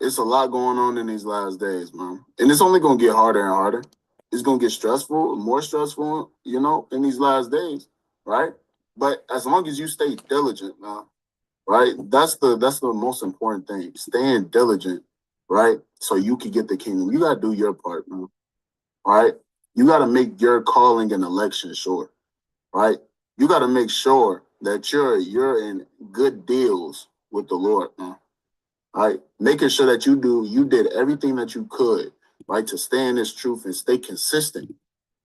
It's a lot going on in these last days, man. And it's only gonna get harder and harder. It's gonna get stressful, more stressful, in these last days, right? But as long as you stay diligent, man, right? That's the most important thing. Staying diligent, right? So you can get the kingdom. You gotta do your part, man. Right? You gotta make your calling and election sure, right? You gotta make sure that you're in good deals with the Lord, man. Right? Making sure that you did everything that you could, right, to stay in this truth and stay consistent,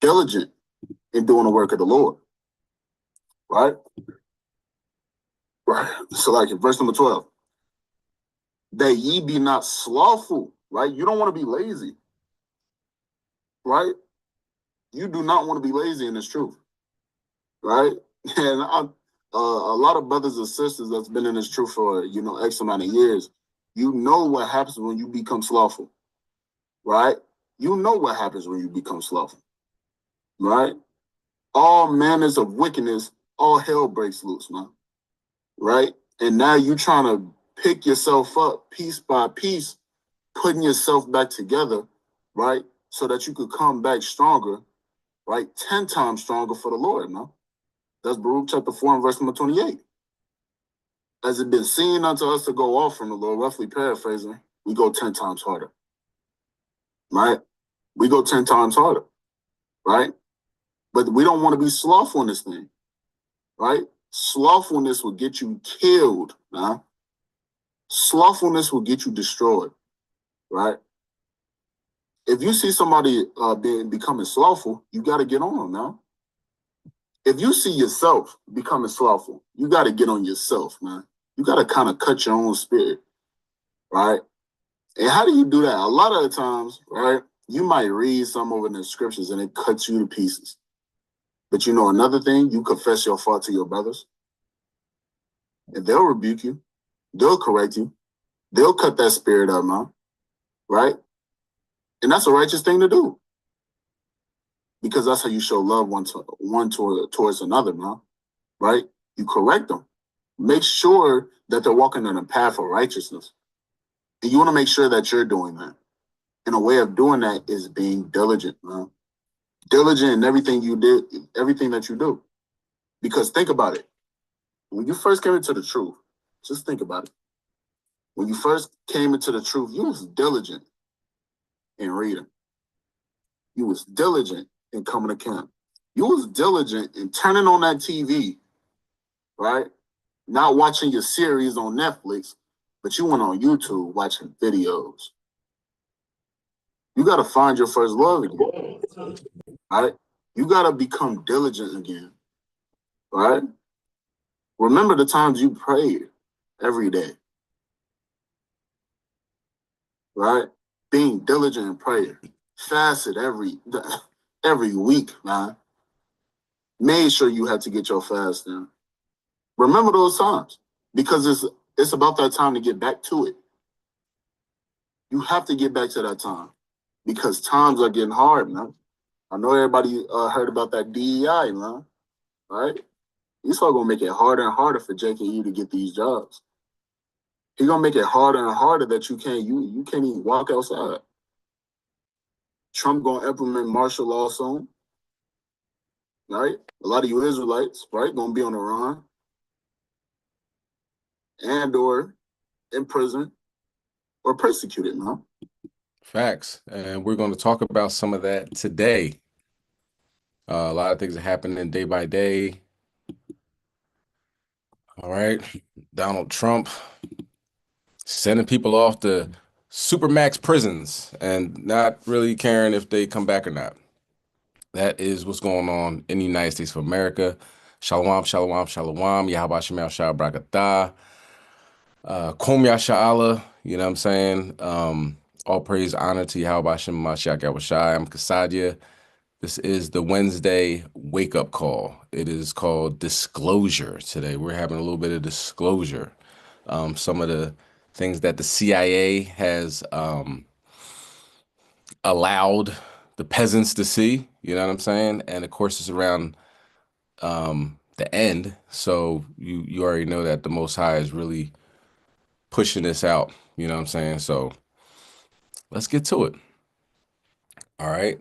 diligent in doing the work of the Lord. Right? Right. So like in verse number 12, that ye be not slothful, right? You don't want to be lazy, right? You do not want to be lazy in this truth, right? And a lot of brothers and sisters that's been in this truth for, X amount of years, you know what happens when you become slothful, right? You know what happens when you become slothful, right? All manners of wickedness, all hell breaks loose, man, right? And now you trying to pick yourself up piece by piece, putting yourself back together, right? So that you could come back stronger, right? 10 times stronger for the Lord, man. That's Baruch chapter 4 and verse number 28. As it been seen unto us to go off from the Lord, roughly paraphrasing, we go 10 times harder, right? We go 10 times harder, right? But we don't want to be slothful in this thing, right? Slothfulness will get you killed, man. Slothfulness will get you destroyed, right? If you see somebody becoming slothful, you got to get on them, man. If you see yourself becoming slothful, you got to get on yourself, man. You got to kind of cut your own spirit, right? And how do you do that? A lot of the times, right, you might read some over in the scriptures and it cuts you to pieces. But you know another thing, you confess your fault to your brothers, and they'll rebuke you. They'll correct you. They'll cut that spirit up, man, right? And that's a righteous thing to do. Because that's how you show love towards another, man, right? You correct them. Make sure that they're walking on a path of righteousness. And you want to make sure that you're doing that. And a way of doing that is being diligent, man. Diligent in everything you did, everything that you do. Because think about it. When you first came into the truth, just think about it. When you first came into the truth, you was diligent in reading. You was diligent in coming to camp. You was diligent in turning on that TV, right? Not watching your series on Netflix, but you went on YouTube watching videos. You got to find your first love again, right? You got to become diligent again, right? Remember the times you prayed every day, right? Being diligent in prayer, fasted every week, man. Made sure you had to get your fast in. Remember those times, because it's about that time to get back to it. You have to get back to that time because times are getting hard, man. I know everybody heard about that DEI, man, right? He's all gonna make it harder and harder for Jake and you to get these jobs. He's gonna make it harder and harder that you can't even walk outside. Trump gonna implement martial law soon, right? A lot of you Israelites, right, gonna be on the run and or in prison or persecuted, man. Facts. And we're going to talk about some of that today. A lot of things are happening day by day. All right. Donald Trump sending people off to supermax prisons and not really caring if they come back or not. That is what's going on in the United States of America. Shalom, shalom, shalom. Yahweh Shemel Shah Brakatah. Kum Yasha'Allah. You know what I'm saying? All praise, honor to Yahweh Shem Mashiach Yahushai. I'm Kasadia. This is the Wednesday wake-up call. It is called Disclosure today. We're having a little bit of disclosure. Some of the things that the CIA has allowed the peasants to see, you know what I'm saying? And of course, it's around the end. So you already know that the Most High is really pushing this out, you know what I'm saying? So let's get to it. All right.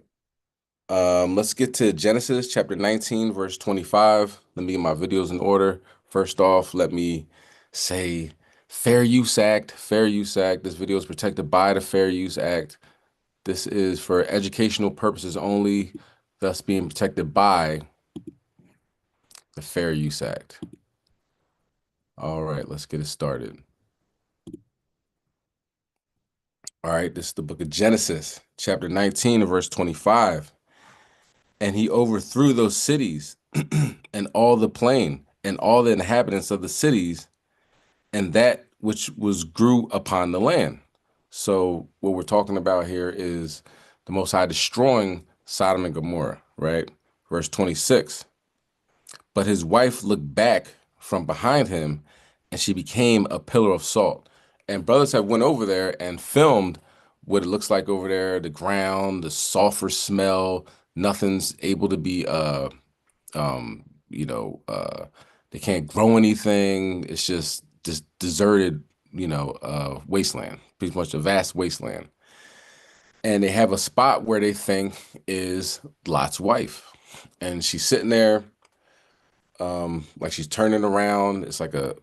Let's get to Genesis chapter 19, verse 25. Let me get my videos in order. First off, let me say Fair Use Act. Fair Use Act. This video is protected by the Fair Use Act. This is for educational purposes only, thus being protected by the Fair Use Act. All right, let's get it started. All right, this is the book of Genesis, chapter 19, verse 25. And he overthrew those cities and all the plain and all the inhabitants of the cities and that which was grew upon the land. So what we're talking about here is the Most High destroying Sodom and Gomorrah, right? Verse 26. But his wife looked back from behind him and she became a pillar of salt. And brothers have went over there and filmed what it looks like over there, the ground, the sulfur smell, nothing's able to be they can't grow anything. It's just this deserted, wasteland, pretty much a vast wasteland. And they have a spot where they think is Lot's wife. And she's sitting there, like she's turning around. It's like a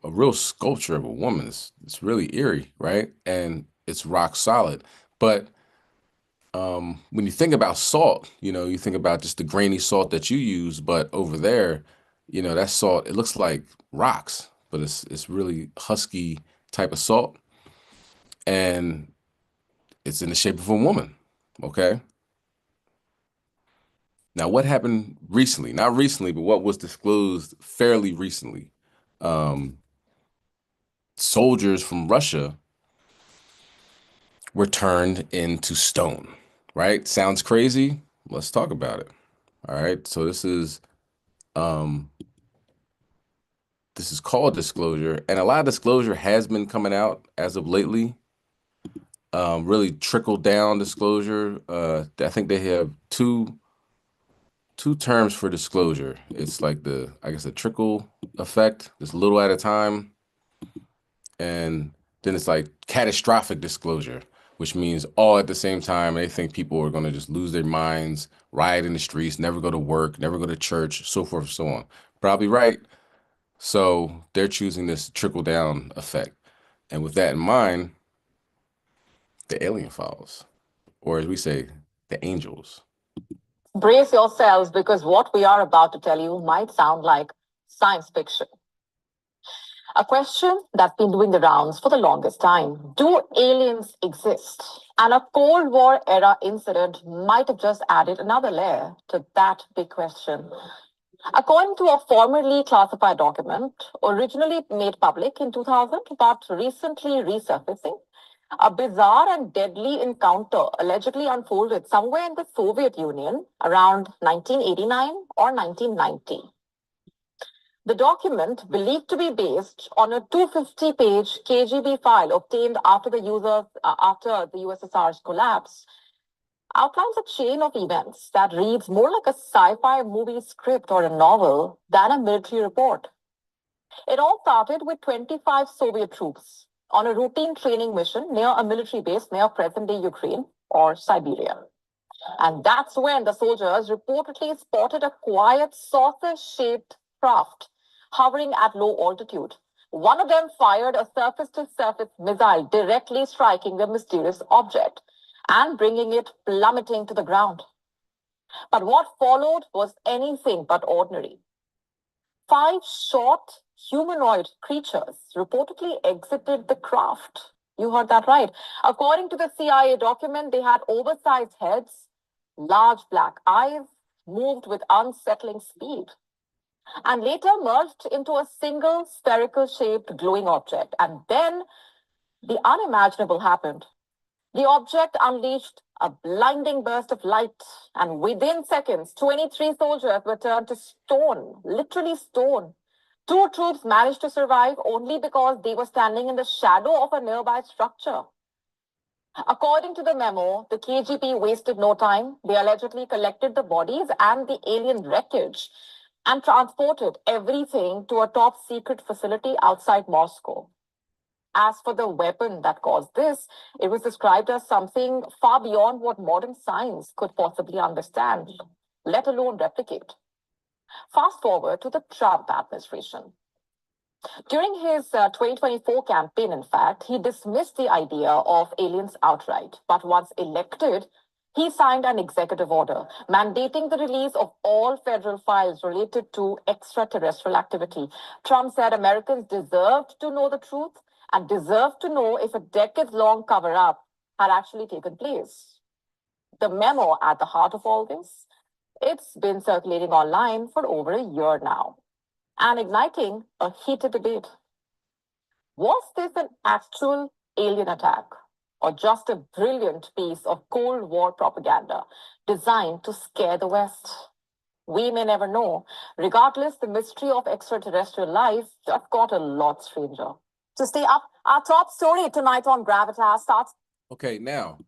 real sculpture of a woman. It's really eerie, right? And it's rock solid. But when you think about salt, you think about just the grainy salt that you use, but over there, that salt, it looks like rocks, but it's really husky type of salt. And it's in the shape of a woman. Okay. Now, what happened recently? Not recently, but what was disclosed fairly recently? Soldiers from Russia were turned into stone, right? Sounds crazy. Let's talk about it. All right. So this is called disclosure, and a lot of disclosure has been coming out as of lately. Really trickled down disclosure. I think they have two terms for disclosure. It's like the trickle effect, just a little at a time, and then it's like catastrophic disclosure, which means all at the same time. They think people are going to just lose their minds, riot in the streets, never go to work, never go to church, so forth and so on. Probably right. So they're choosing this trickle down effect. And with that in mind, the alien files, or as we say, the angels. Brace yourselves because what we are about to tell you might sound like science fiction. A question that's been doing the rounds for the longest time. Do aliens exist? And a Cold War era incident might have just added another layer to that big question. According to a formerly classified document, originally made public in 2000, but recently resurfacing, a bizarre and deadly encounter allegedly unfolded somewhere in the Soviet Union around 1989 or 1990. The document, believed to be based on a 250-page KGB file obtained after the USSR's collapse, outlines a chain of events that reads more like a sci-fi movie script or a novel than a military report. It all started with 25 Soviet troops on a routine training mission near a military base near present-day Ukraine or Siberia. And that's when the soldiers reportedly spotted a quiet saucer-shaped craft hovering at low altitude. One of them fired a surface-to-surface missile directly striking the mysterious object and bringing it plummeting to the ground. But what followed was anything but ordinary. 5 short humanoid creatures reportedly exited the craft. You heard that right. According to the CIA document, they had oversized heads, large black eyes, moved with unsettling speed, and later merged into a single spherical-shaped glowing object. And then the unimaginable happened. The object unleashed a blinding burst of light, and within seconds, 23 soldiers were turned to stone, literally stone. 2 troops managed to survive only because they were standing in the shadow of a nearby structure. According to the memo, the KGB wasted no time. They allegedly collected the bodies and the alien wreckage and transported everything to a top secret facility outside Moscow. As for the weapon that caused this, it was described as something far beyond what modern science could possibly understand, let alone replicate. Fast forward to the Trump administration. During his 2024 campaign, in fact, he dismissed the idea of aliens outright. But once elected, he signed an executive order mandating the release of all federal files related to extraterrestrial activity. Trump said Americans deserved to know the truth and deserved to know if a decades-long cover-up had actually taken place. The memo at the heart of all this, it's been circulating online for over a year now and igniting a heated debate. Was this an actual alien attack or just a brilliant piece of Cold War propaganda designed to scare the West? We may never know. Regardless, the mystery of extraterrestrial life just got a lot stranger. To stay up, our top story tonight on Gravitas starts. Okay, now,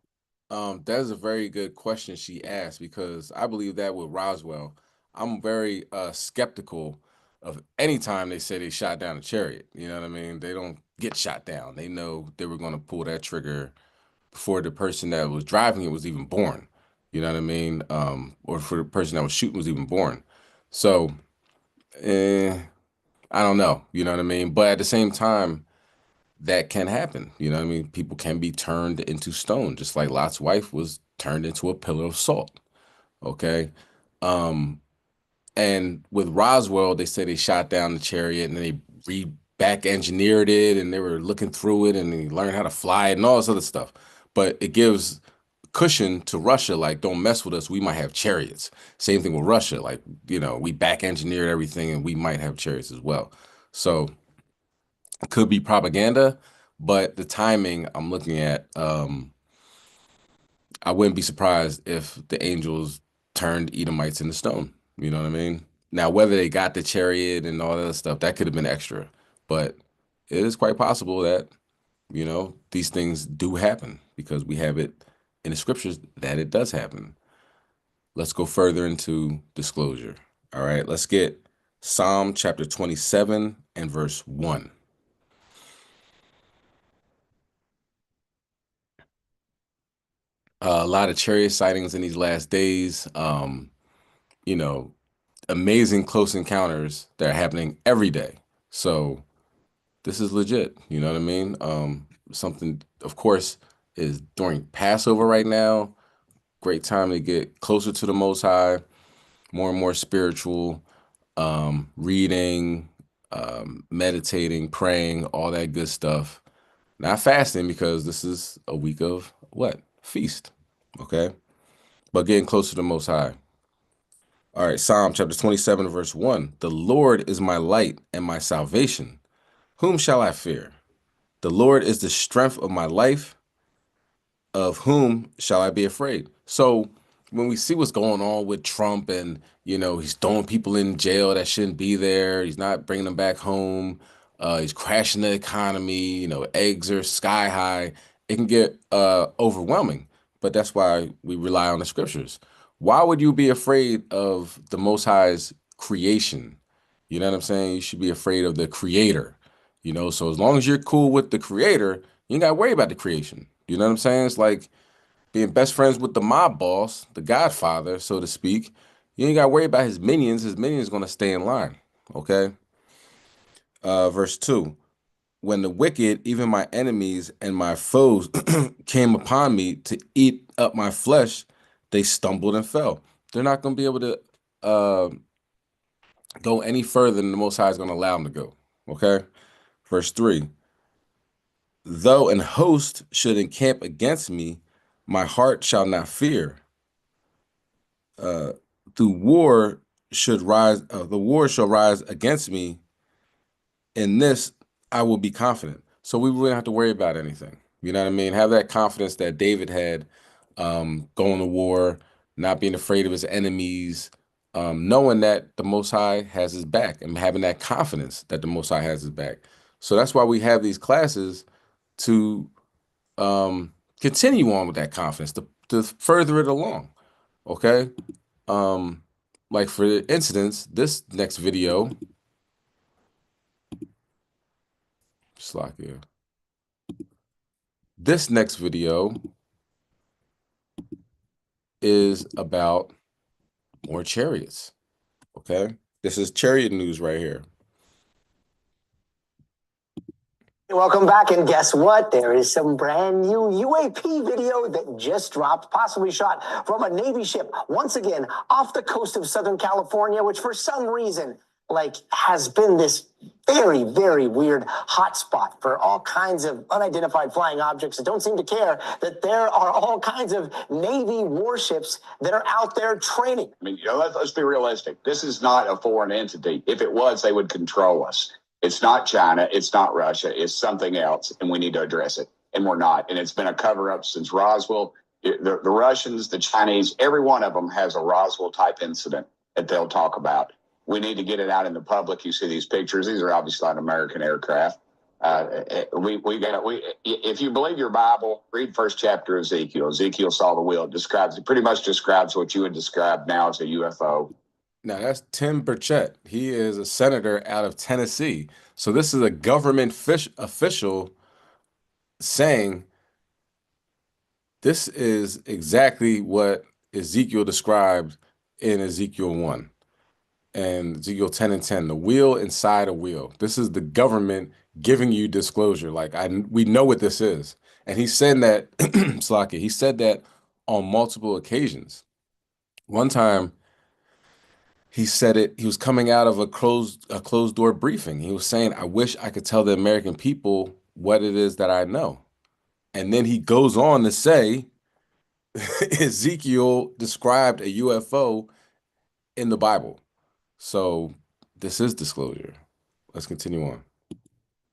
that is a very good question she asked, because I believe that with Roswell, I'm very skeptical of any time they say they shot down a chariot. You know what I mean? They don't get shot down. They know they were going to pull that trigger before the person that was driving it was even born. You know what I mean? Or for the person that was shooting was even born. So, I don't know. You know what I mean? But at the same time, that can happen. You know what I mean? People can be turned into stone, just like Lot's wife was turned into a pillar of salt. Okay. And with Roswell, they say they shot down the chariot and then they back engineered it and they were looking through it and they learned how to fly it and all this other stuff. But it gives cushion to Russia, like, don't mess with us, we might have chariots. Same thing with Russia, like, you know, we back engineered everything and we might have chariots as well. So it could be propaganda, but the timing I'm looking at, I wouldn't be surprised if the angels turned Edomites into stone. You know what I mean? Now, whether they got the chariot and all that other stuff, that could have been extra, but it is quite possible that, you know, these things do happen because we have it in the scriptures that it does happen. Let's go further into disclosure. All right, let's get Psalm chapter 27 and verse 1. A lot of chariot sightings in these last days. You know, amazing close encounters that are happening every day. So this is legit. You know what I mean? Something, of course, is during Passover right now. Great time to get closer to the Most High, more and more spiritual, reading, meditating, praying, all that good stuff. Not fasting, because this is a week of what? Feast. Okay? But getting closer to the Most High. All right, Psalm chapter 27, verse 1. The Lord is my light and my salvation. Whom shall I fear? The Lord is the strength of my life. Of whom shall I be afraid? So when we see what's going on with Trump and, you know, he's throwing people in jail that shouldn't be there, he's not bringing them back home, he's crashing the economy, you know, eggs are sky high, it can get overwhelming. But that's why we rely on the scriptures. Why would you be afraid of the Most High's creation? You know what I'm saying? You should be afraid of the creator. You know, so as long as you're cool with the creator, you ain't got to worry about the creation. You know what I'm saying? It's like being best friends with the mob boss, the Godfather, so to speak. You ain't got to worry about his minions. His minions going to stay in line. Okay. Verse 2. When the wicked, even my enemies and my foes, came upon me to eat up my flesh, they stumbled and fell. They're not going to be able to go any further than the Most High is going to allow them to go. Okay. Verse 3. Though an host should encamp against me, my heart shall not fear. The war shall rise against me. In this, I will be confident. So we wouldn't have to worry about anything. You know what I mean? Have that confidence that David had, going to war, not being afraid of his enemies, knowing that the Most High has his back, and having that confidence that the Most High has his back. So that's why we have these classes to continue on with that confidence, to further it along. Okay. Like for instance, this next video, Slack here. This next video is about more chariots. Okay, this is chariot news right here. Welcome back, and guess what? There is some brand new UAP video that just dropped, possibly shot from a Navy ship, once again, off the coast of Southern California, which for some reason, has been this very, very weird hotspot for all kinds of unidentified flying objects that don't seem to care that there are all kinds of Navy warships that are out there training. I mean, let's be realistic. This is not a foreign entity. If it was, they would control us. It's not China. It's not Russia. It's something else, and we need to address it. And we're not. And it's been a cover-up since Roswell. The Russians, the Chinese, every one of them has a Roswell-type incident that they'll talk about. We need to get it out in the public. You see these pictures. These are obviously not American aircraft. If you believe your Bible, read first chapter of Ezekiel. Ezekiel saw the wheel. It pretty much describes what you would describe now as a UFO. Now, that's Tim Burchett. He is a senator out of Tennessee. So this is a government official saying this is exactly what Ezekiel described in Ezekiel 1 and Ezekiel 10 and 10, the wheel inside a wheel. This is the government giving you disclosure. We know what this is. And he said that, Slaki, he said that on multiple occasions. One time, he said it, he was coming out of a closed door briefing. He was saying, I wish I could tell the American people what it is that I know. And then he goes on to say, Ezekiel described a UFO in the Bible. So this is disclosure. Let's continue on.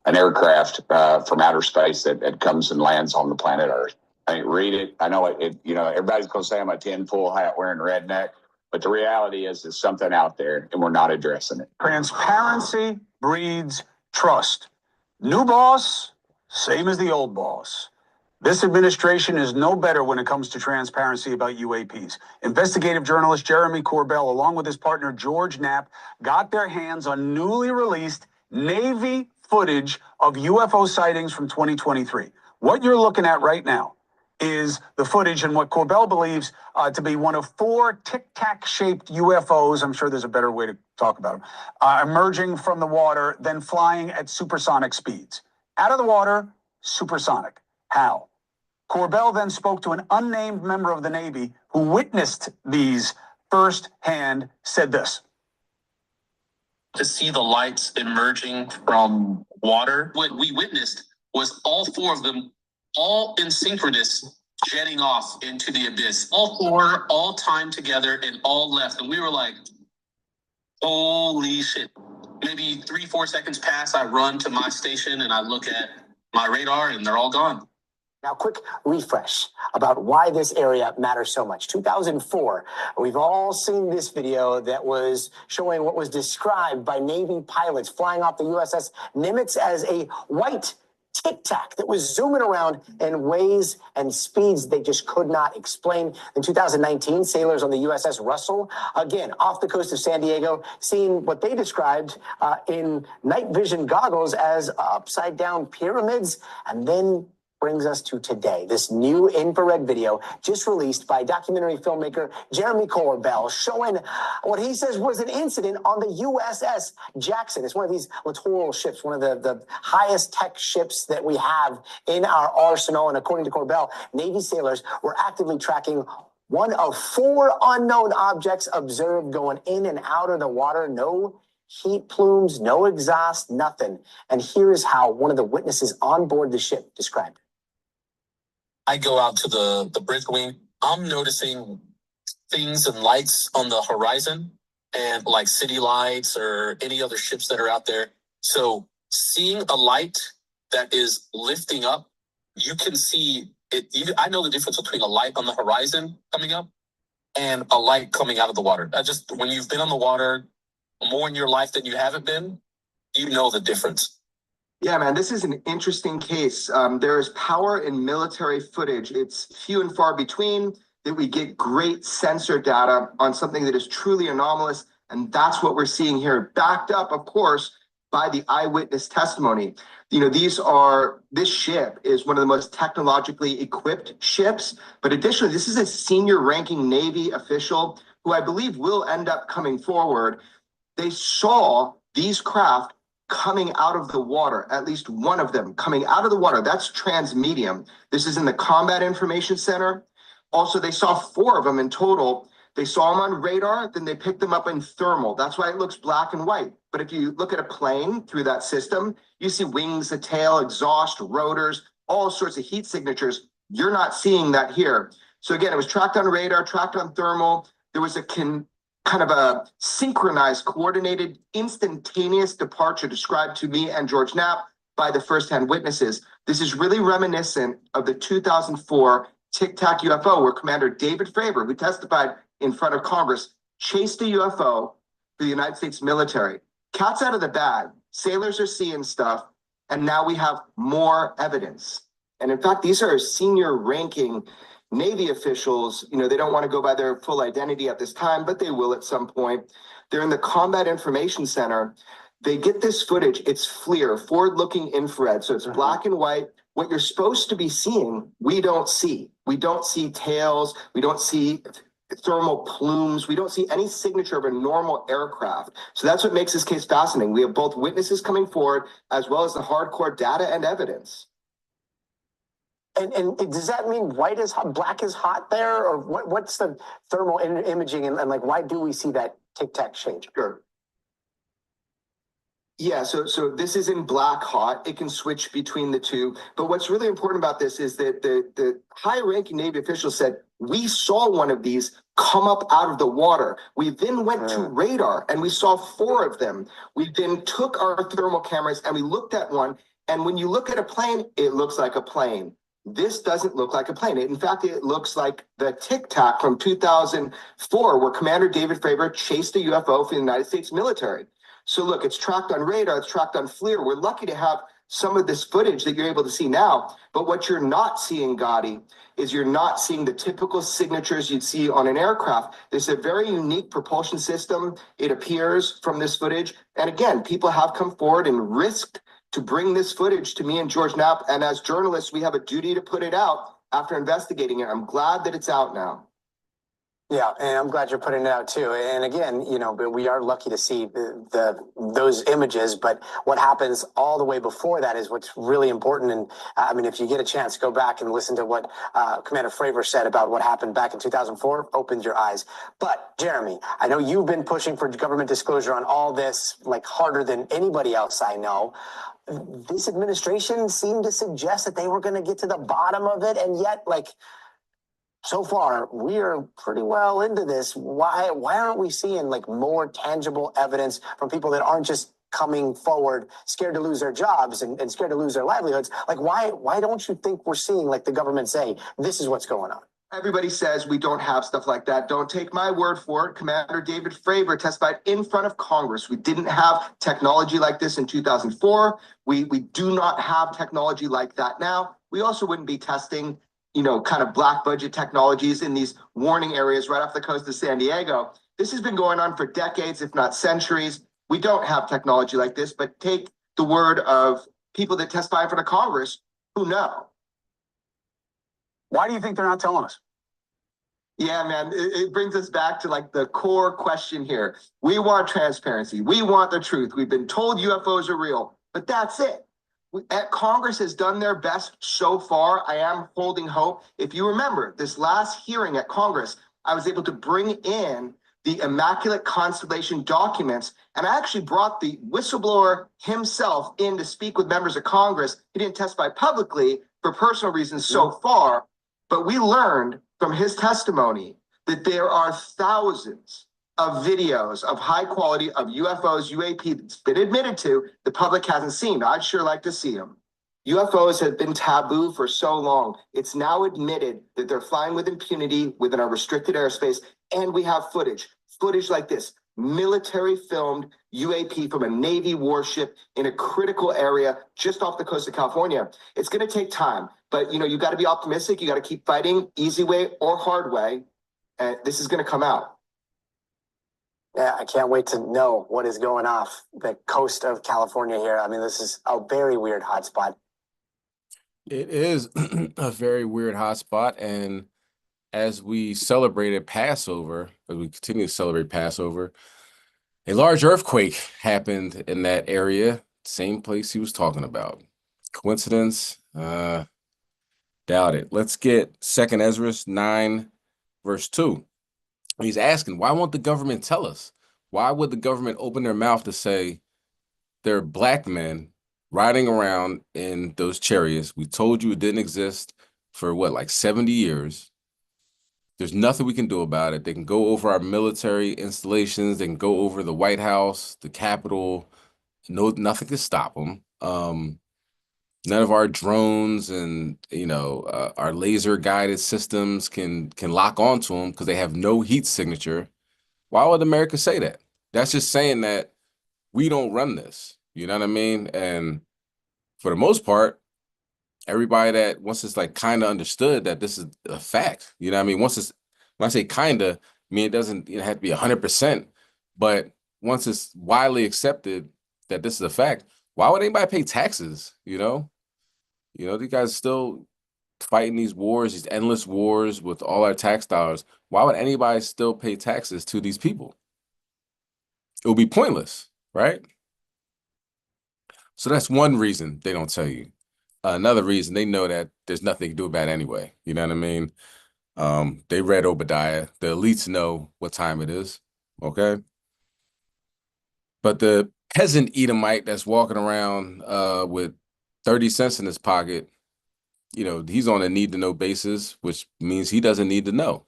An aircraft from outer space that comes and lands on the planet Earth. I mean, read it. I know everybody's going to say I'm a tinfoil hat wearing redneck. But the reality is there's something out there, and we're not addressing it. Transparency breeds trust. New boss, same as the old boss. This administration is no better when it comes to transparency about UAPs. Investigative journalist Jeremy Corbell, along with his partner George Knapp, got their hands on newly released Navy footage of UFO sightings from 2023. What you're looking at right now is the footage and what Corbell believes to be one of 4 tic-tac-shaped UFOs, I'm sure there's a better way to talk about them, emerging from the water, then flying at supersonic speeds. Out of the water, supersonic. How? Corbell then spoke to an unnamed member of the Navy who witnessed these firsthand, said this. To see the lights emerging from water, what we witnessed was all 4 of them all in synchronous, jetting off into the abyss. All 4, all timed together, and all left. And we were like, holy shit. Maybe 3-4 seconds pass, I run to my station and I look at my radar and they're all gone. Now, quick refresh about why this area matters so much. 2004, we've all seen this video that was showing what was described by Navy pilots flying off the USS Nimitz as a white tic-tac that was zooming around in ways and speeds they just could not explain. In 2019, sailors on the USS Russell, again, off the coast of San Diego, seeing what they described in night vision goggles as upside down pyramids, and then brings us to today. This new infrared video just released by documentary filmmaker Jeremy Corbell showing what he says was an incident on the USS Jackson. It's one of these littoral ships, one of the highest tech ships that we have in our arsenal. And according to Corbell, Navy sailors were actively tracking one of 4 unknown objects observed going in and out of the water. No heat plumes, no exhaust, nothing. And here is how one of the witnesses on board the ship described it. I go out to the bridge wing. I'm noticing things and lights on the horizon, and like city lights or any other ships that are out there. So seeing a light that is lifting up, you can see it. I know the difference between a light on the horizon coming up and a light coming out of the water. When you've been on the water more in your life than you haven't been, you know the difference. Yeah, man, this is an interesting case. There is power in military footage. It's few and far between that we get great sensor data on something that is truly anomalous. And that's what we're seeing here, backed up, of course, by the eyewitness testimony. This ship is one of the most technologically equipped ships, but additionally, this is a senior ranking Navy official who I believe will end up coming forward. They saw these craft coming out of the water, at least one of them coming out of the water. That's transmedium. This is in the Combat Information Center. Also, they saw 4 of them in total. They saw them on radar, then they picked them up in thermal. That's why it looks black and white. But if you look at a plane through that system, you see wings, a tail, exhaust, rotors, all sorts of heat signatures. You're not seeing that here. So again, it was tracked on radar, tracked on thermal. There was a kind of a synchronized, coordinated, instantaneous departure described to me and George Knapp by the firsthand witnesses. This is really reminiscent of the 2004 Tic Tac UFO, where Commander David Fravor, who testified in front of Congress, chased a UFO for the United States military. Cat's out of the bag. Sailors are seeing stuff, and now we have more evidence. And in fact, these are senior ranking Navy officials. They don't want to go by their full identity at this time, but they will at some point. They're in the Combat Information Center. They get this footage. It's FLIR, forward-looking infrared. So it's black and white. What you're supposed to be seeing, we don't see. We don't see tails. We don't see thermal plumes. We don't see any signature of a normal aircraft. So that's what makes this case fascinating. We have both witnesses coming forward as well as the hardcore data and evidence. And does that mean white is hot, black is hot there, or what's the thermal imaging and like why do we see that tic-tac change? Sure. Yeah, so this is in black hot. It can switch between the two. But what's really important about this is that the high-ranking Navy official said, we saw one of these come up out of the water. We then went to radar and we saw 4 of them. We then took our thermal cameras and we looked at one. And when you look at a plane, it looks like a plane. This doesn't look like a plane. In fact, it looks like the Tic Tac from 2004, where Commander David Fravor chased a UFO for the United States military. So look, it's tracked on radar, it's tracked on FLIR. We're lucky to have some of this footage that you're able to see now. But what you're not seeing, Gotti, is you're not seeing the typical signatures you'd see on an aircraft. This is a very unique propulsion system. It appears from this footage. And again, people have come forward and risked to bring this footage to me and George Knapp. And as journalists, we have a duty to put it out after investigating it. I'm glad that it's out now. Yeah, and I'm glad you're putting it out too. And again, we are lucky to see those images, but what happens all the way before that is what's really important. And I mean, if you get a chance, go back and listen to what Commander Fravor said about what happened back in 2004, opens your eyes. But Jeremy, I know you've been pushing for government disclosure on all this, like harder than anybody else I know. This administration seemed to suggest that they were going to get to the bottom of it, and yet, so far, we are pretty well into this. Why aren't we seeing more tangible evidence from people that aren't just coming forward scared to lose their jobs and scared to lose their livelihoods? Why don't you think we're seeing the government say, this is what's going on? Everybody says we don't have stuff like that. Don't take my word for it. Commander David Fravor testified in front of Congress. We didn't have technology like this in 2004. We do not have technology like that now. We also wouldn't be testing kind of black budget technologies in these warning areas right off the coast of San Diego. This has been going on for decades, if not centuries. We don't have technology like this, but take the word of people that testify in front of Congress who know. Why do you think they're not telling us? Yeah, man, it brings us back to the core question here. We want transparency. We want the truth. We've been told UFOs are real, but that's it. Congress has done their best so far. I am holding hope. If you remember this last hearing at Congress, I was able to bring in the Immaculate Constellation documents, and I actually brought the whistleblower himself in to speak with members of Congress. He didn't testify publicly for personal reasons so far, but we learned from his testimony that there are thousands of videos of high quality of UFOs, UAP that's been admitted to, the public hasn't seen. I'd sure like to see them. UFOs have been taboo for so long. It's now admitted that they're flying with impunity within our restricted airspace, and we have footage like this, military filmed UAP from a Navy warship in a critical area just off the coast of California. It's going to take time, but you got to be optimistic. You got to keep fighting, easy way or hard way, and this is going to come out. Yeah, I can't wait to know what is going off the coast of California here. I mean, this is a very weird hotspot. It is a very weird hotspot, and as we celebrated Passover, as we continue to celebrate Passover, a large earthquake happened in that area, same place he was talking about. Coincidence? Doubt it. Let's get 2nd Ezra 9, verse 2. He's asking, why won't the government tell us? Why would the government open their mouth to say there are black men riding around in those chariots? We told you it didn't exist for what, like 70 years. There's nothing we can do about it. They can go over our military installations. They can go over the White House, the Capitol. No, nothing can stop them. None of our drones and our laser guided systems can lock onto them because they have no heat signature. Why would America say that? That's just saying that we don't run this. You know what I mean? And for the most part, everybody that once it's like kind of understood that this is a fact. You know what I mean? Once it's, when I say kind of, I mean it doesn't have to be 100%, but once it's widely accepted that this is a fact, why would anybody pay taxes? These guys are still fighting these wars, these endless wars with all our tax dollars. Why would anybody still pay taxes to these people? It would be pointless, right? So that's one reason they don't tell you. Another reason, they know that there's nothing they can do about it anyway. You know what I mean? They read Obadiah. The elites know what time it is, okay? But the peasant Edomite that's walking around with 30 cents in his pocket, he's on a need-to-know basis, which means he doesn't need to know,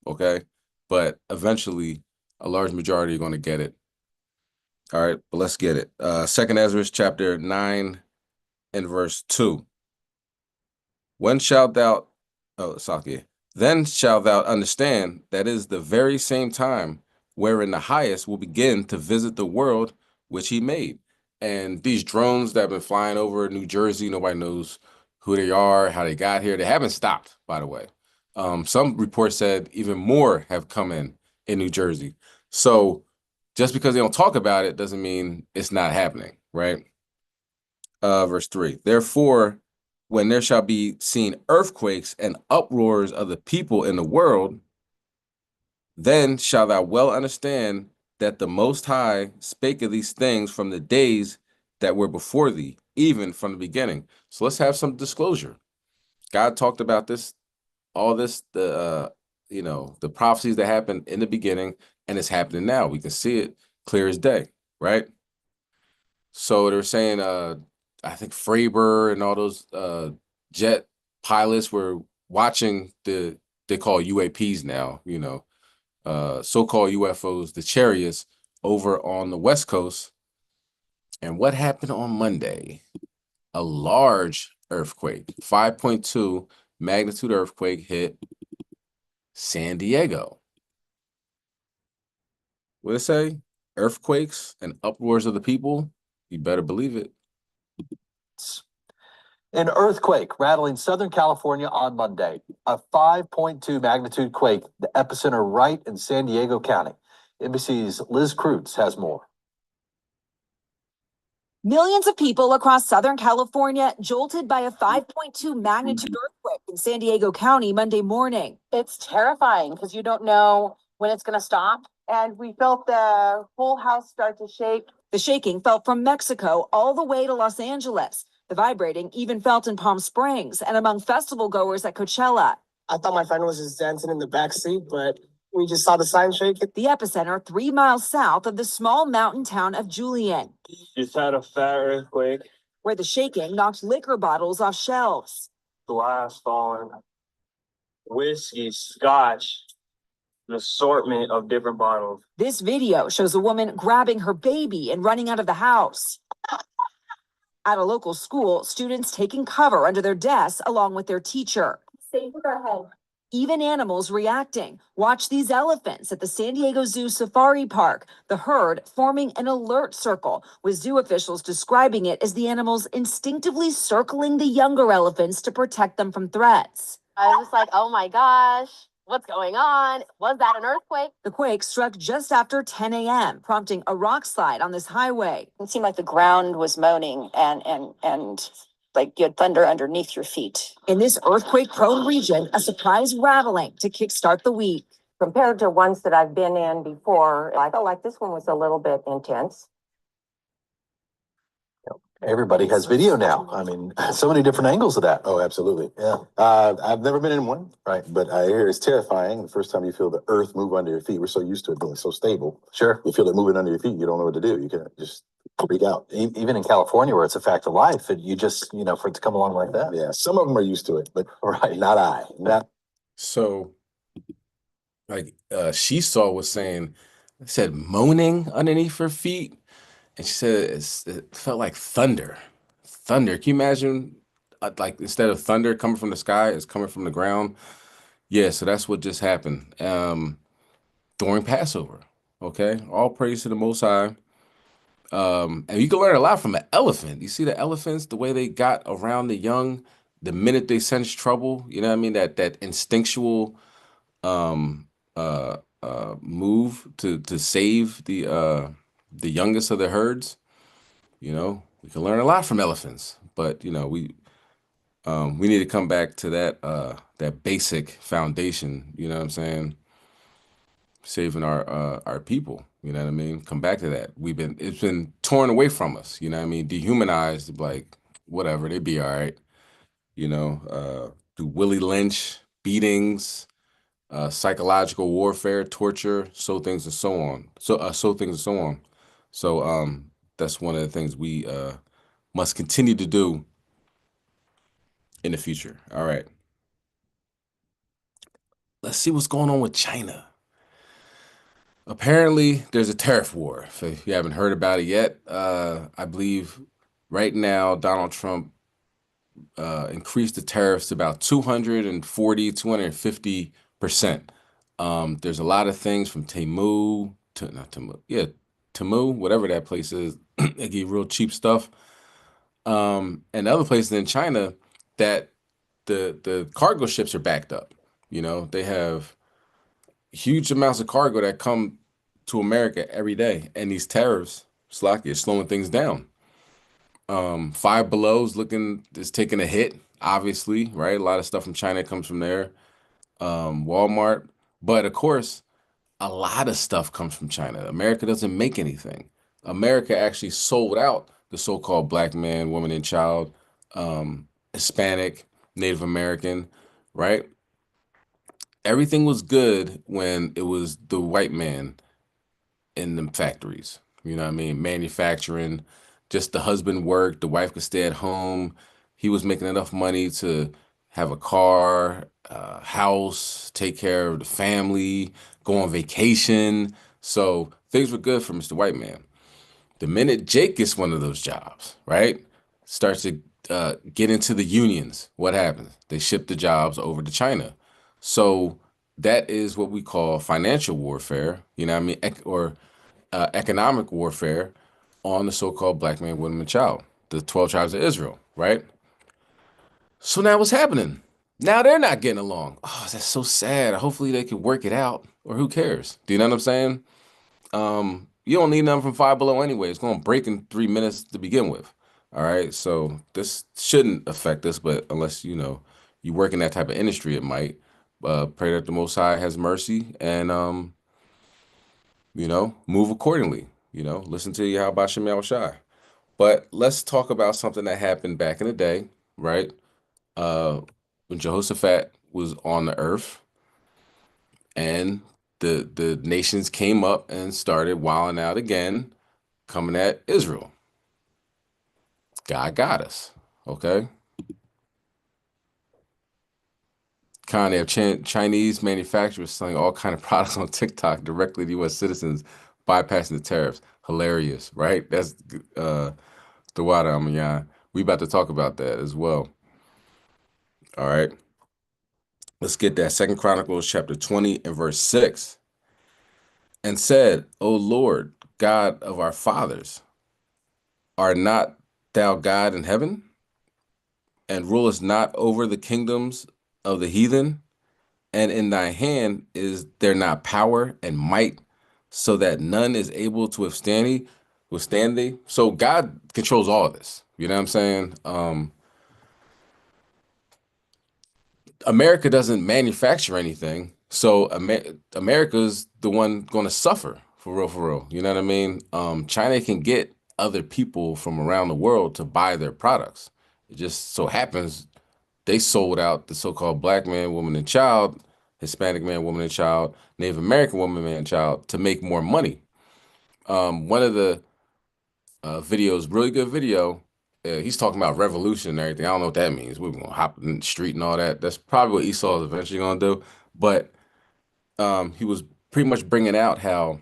okay? But eventually, a large majority are going to get it. All right, but let's get it. 2nd Ezra chapter 9 and verse 2. Then shalt thou understand that is the very same time wherein the highest will begin to visit the world which he made. And these drones that have been flying over New Jersey, nobody knows who they are, how they got here. They haven't stopped, by the way. Some reports said even more have come in New Jersey. So just because they don't talk about it doesn't mean it's not happening, right? Verse 3, therefore, when there shall be seen earthquakes and uproars of the people in the world, then shalt thou well understand that the Most High spake of these things from the days that were before thee, even from the beginning. So let's have some disclosure. God talked about this, all this, the prophecies that happened in the beginning, and it's happening now. We can see it clear as day, right? So they're saying, I think Fravor and all those jet pilots were watching they call UAPs now, so-called UFOs, the chariots over on the West Coast. And what happened on Monday? A large earthquake, 5.2 magnitude earthquake hit San Diego. What did it say? Earthquakes and uproars of the people? You better believe it. An earthquake rattling Southern California on Monday. A 5.2 magnitude quake, the epicenter right in San Diego County. NBC's Liz Kreutz has more. Millions of people across Southern California jolted by a 5.2 magnitude earthquake in San Diego County Monday morning. It's terrifying because you don't know when it's going to stop. And we felt the whole house start to shake. The shaking felt from Mexico all the way to Los Angeles. The vibrating even felt in Palm Springs and among festival goers at Coachella. I thought my friend was just dancing in the back seat, but we just saw the sign shaking. The epicenter 3 miles south of the small mountain town of Julian. Just had a fat earthquake. Where the shaking knocked liquor bottles off shelves. Glass falling. Whiskey, scotch, an assortment of different bottles. This video shows a woman grabbing her baby and running out of the house. At a local school, students taking cover under their desks along with their teacher. Safe with our head. Even animals reacting. Watch these elephants at the San Diego Zoo Safari Park. The herd forming an alert circle, with zoo officials describing it as the animals instinctively circling the younger elephants to protect them from threats. I was like, oh my gosh. What's going on? Was that an earthquake? The quake struck just after 10 a.m., prompting a rock slide on this highway. It seemed like the ground was moaning and like you had thunder underneath your feet. In this earthquake-prone region, a surprise rattling to kickstart the week. Compared to ones that I've been in before, I felt like this one was a little bit intense. Everybody has video now. I mean, so many different angles of that. Oh, absolutely. Yeah. I've never been in one, Right. but I hear it's terrifying. The first time you feel the earth move under your feet, we're so used to it being so stable. Sure. You feel it moving under your feet, you don't know what to do. You can just freak out. Even in California, where it's a fact of life, and you just, for it to come along like that. Yeah, some of them are used to it, but Right. not I. Not So, like, She-Saw was saying, it said moaning underneath her feet. And she said it felt like thunder. Thunder. Can you imagine, like, instead of thunder coming from the sky, it's coming from the ground? Yeah, so that's what just happened during Passover. Okay? All praise to the Most High. And you can learn a lot from an elephant. You see the elephants, the way they got around the young, the minute they sense trouble, you know what I mean? That instinctual move to save the youngest of the herds. We can learn a lot from elephants, but we need to come back to that basic foundation. You know what I'm saying? Saving our people. You know what I mean? Come back to that. It's been torn away from us. You know what I mean? Dehumanized. Like whatever, they be all right. Through Willie Lynch beatings, psychological warfare, torture, so things and so on. So things and so on. So that's one of the things we must continue to do in the future. All right. Let's see what's going on with China. Apparently, there's a tariff war. If you haven't heard about it yet, I believe right now Donald Trump increased the tariffs to about 240, 250%. There's a lot of things from Temu, whatever that place is. They give real cheap stuff. And other places in China that the cargo ships are backed up. They have huge amounts of cargo that come to America every day, and these tariffs, Slocky, is slowing things down. Five Below is taking a hit, obviously, right? A lot of stuff from China comes from there. Walmart, but of course, a lot of stuff comes from China. America doesn't make anything. America actually sold out the so-called black man, woman, and child, Hispanic, Native American, right? Everything was good when it was the white man in the factories. You know what I mean? Manufacturing, just the husband worked, the wife could stay at home. He was making enough money to have a car, house, take care of the family, go on vacation. So things were good for Mr. White Man. The minute Jake gets one of those jobs, right, starts to get into the unions, what happens? They ship the jobs over to China. So that is what we call financial warfare, you know what I mean, or economic warfare on the so-called black man, woman, and child, the 12 tribes of Israel, right? So now what's happening? Now they're not getting along. Oh, that's so sad. Hopefully they can work it out, or who cares? Do you know what I'm saying? You don't need nothing from Five Below anyway. It's going to break in 3 minutes to begin with. All right, so this shouldn't affect us, but unless, you work in that type of industry, it might. Pray that the Most High has mercy and, move accordingly. Listen to Yahweh Shem Shai. But let's talk about something that happened back in the day, right? When Jehoshaphat was on the earth and the nations came up and started wilding out again, coming at Israel. God got us, okay? Kind of Chinese manufacturers selling all kind of products on TikTok directly to U.S. citizens, bypassing the tariffs. Hilarious, right? That's the water, Amayan. We about to talk about that as well. All right. Let's get that. 2 Chronicles chapter 20 and verse 6. And said, O Lord, God of our fathers, are not thou God in heaven, and rulest not over the kingdoms of the heathen, and in thy hand is there not power and might, so that none is able to withstand thee. So God controls all of this. You know what I'm saying? America doesn't manufacture anything, so America's the one going to suffer for real, for real. You know what I mean? China can get other people from around the world to buy their products. It just so happens they sold out the so-called black man, woman, and child, Hispanic man, woman, and child, Native American woman, man, and child to make more money. One of the videos, really good video. He's talking about revolution and everything. I don't know what that means. We're gonna hop in the street and all that. That's probably what Esau is eventually gonna do. But he was pretty much bringing out how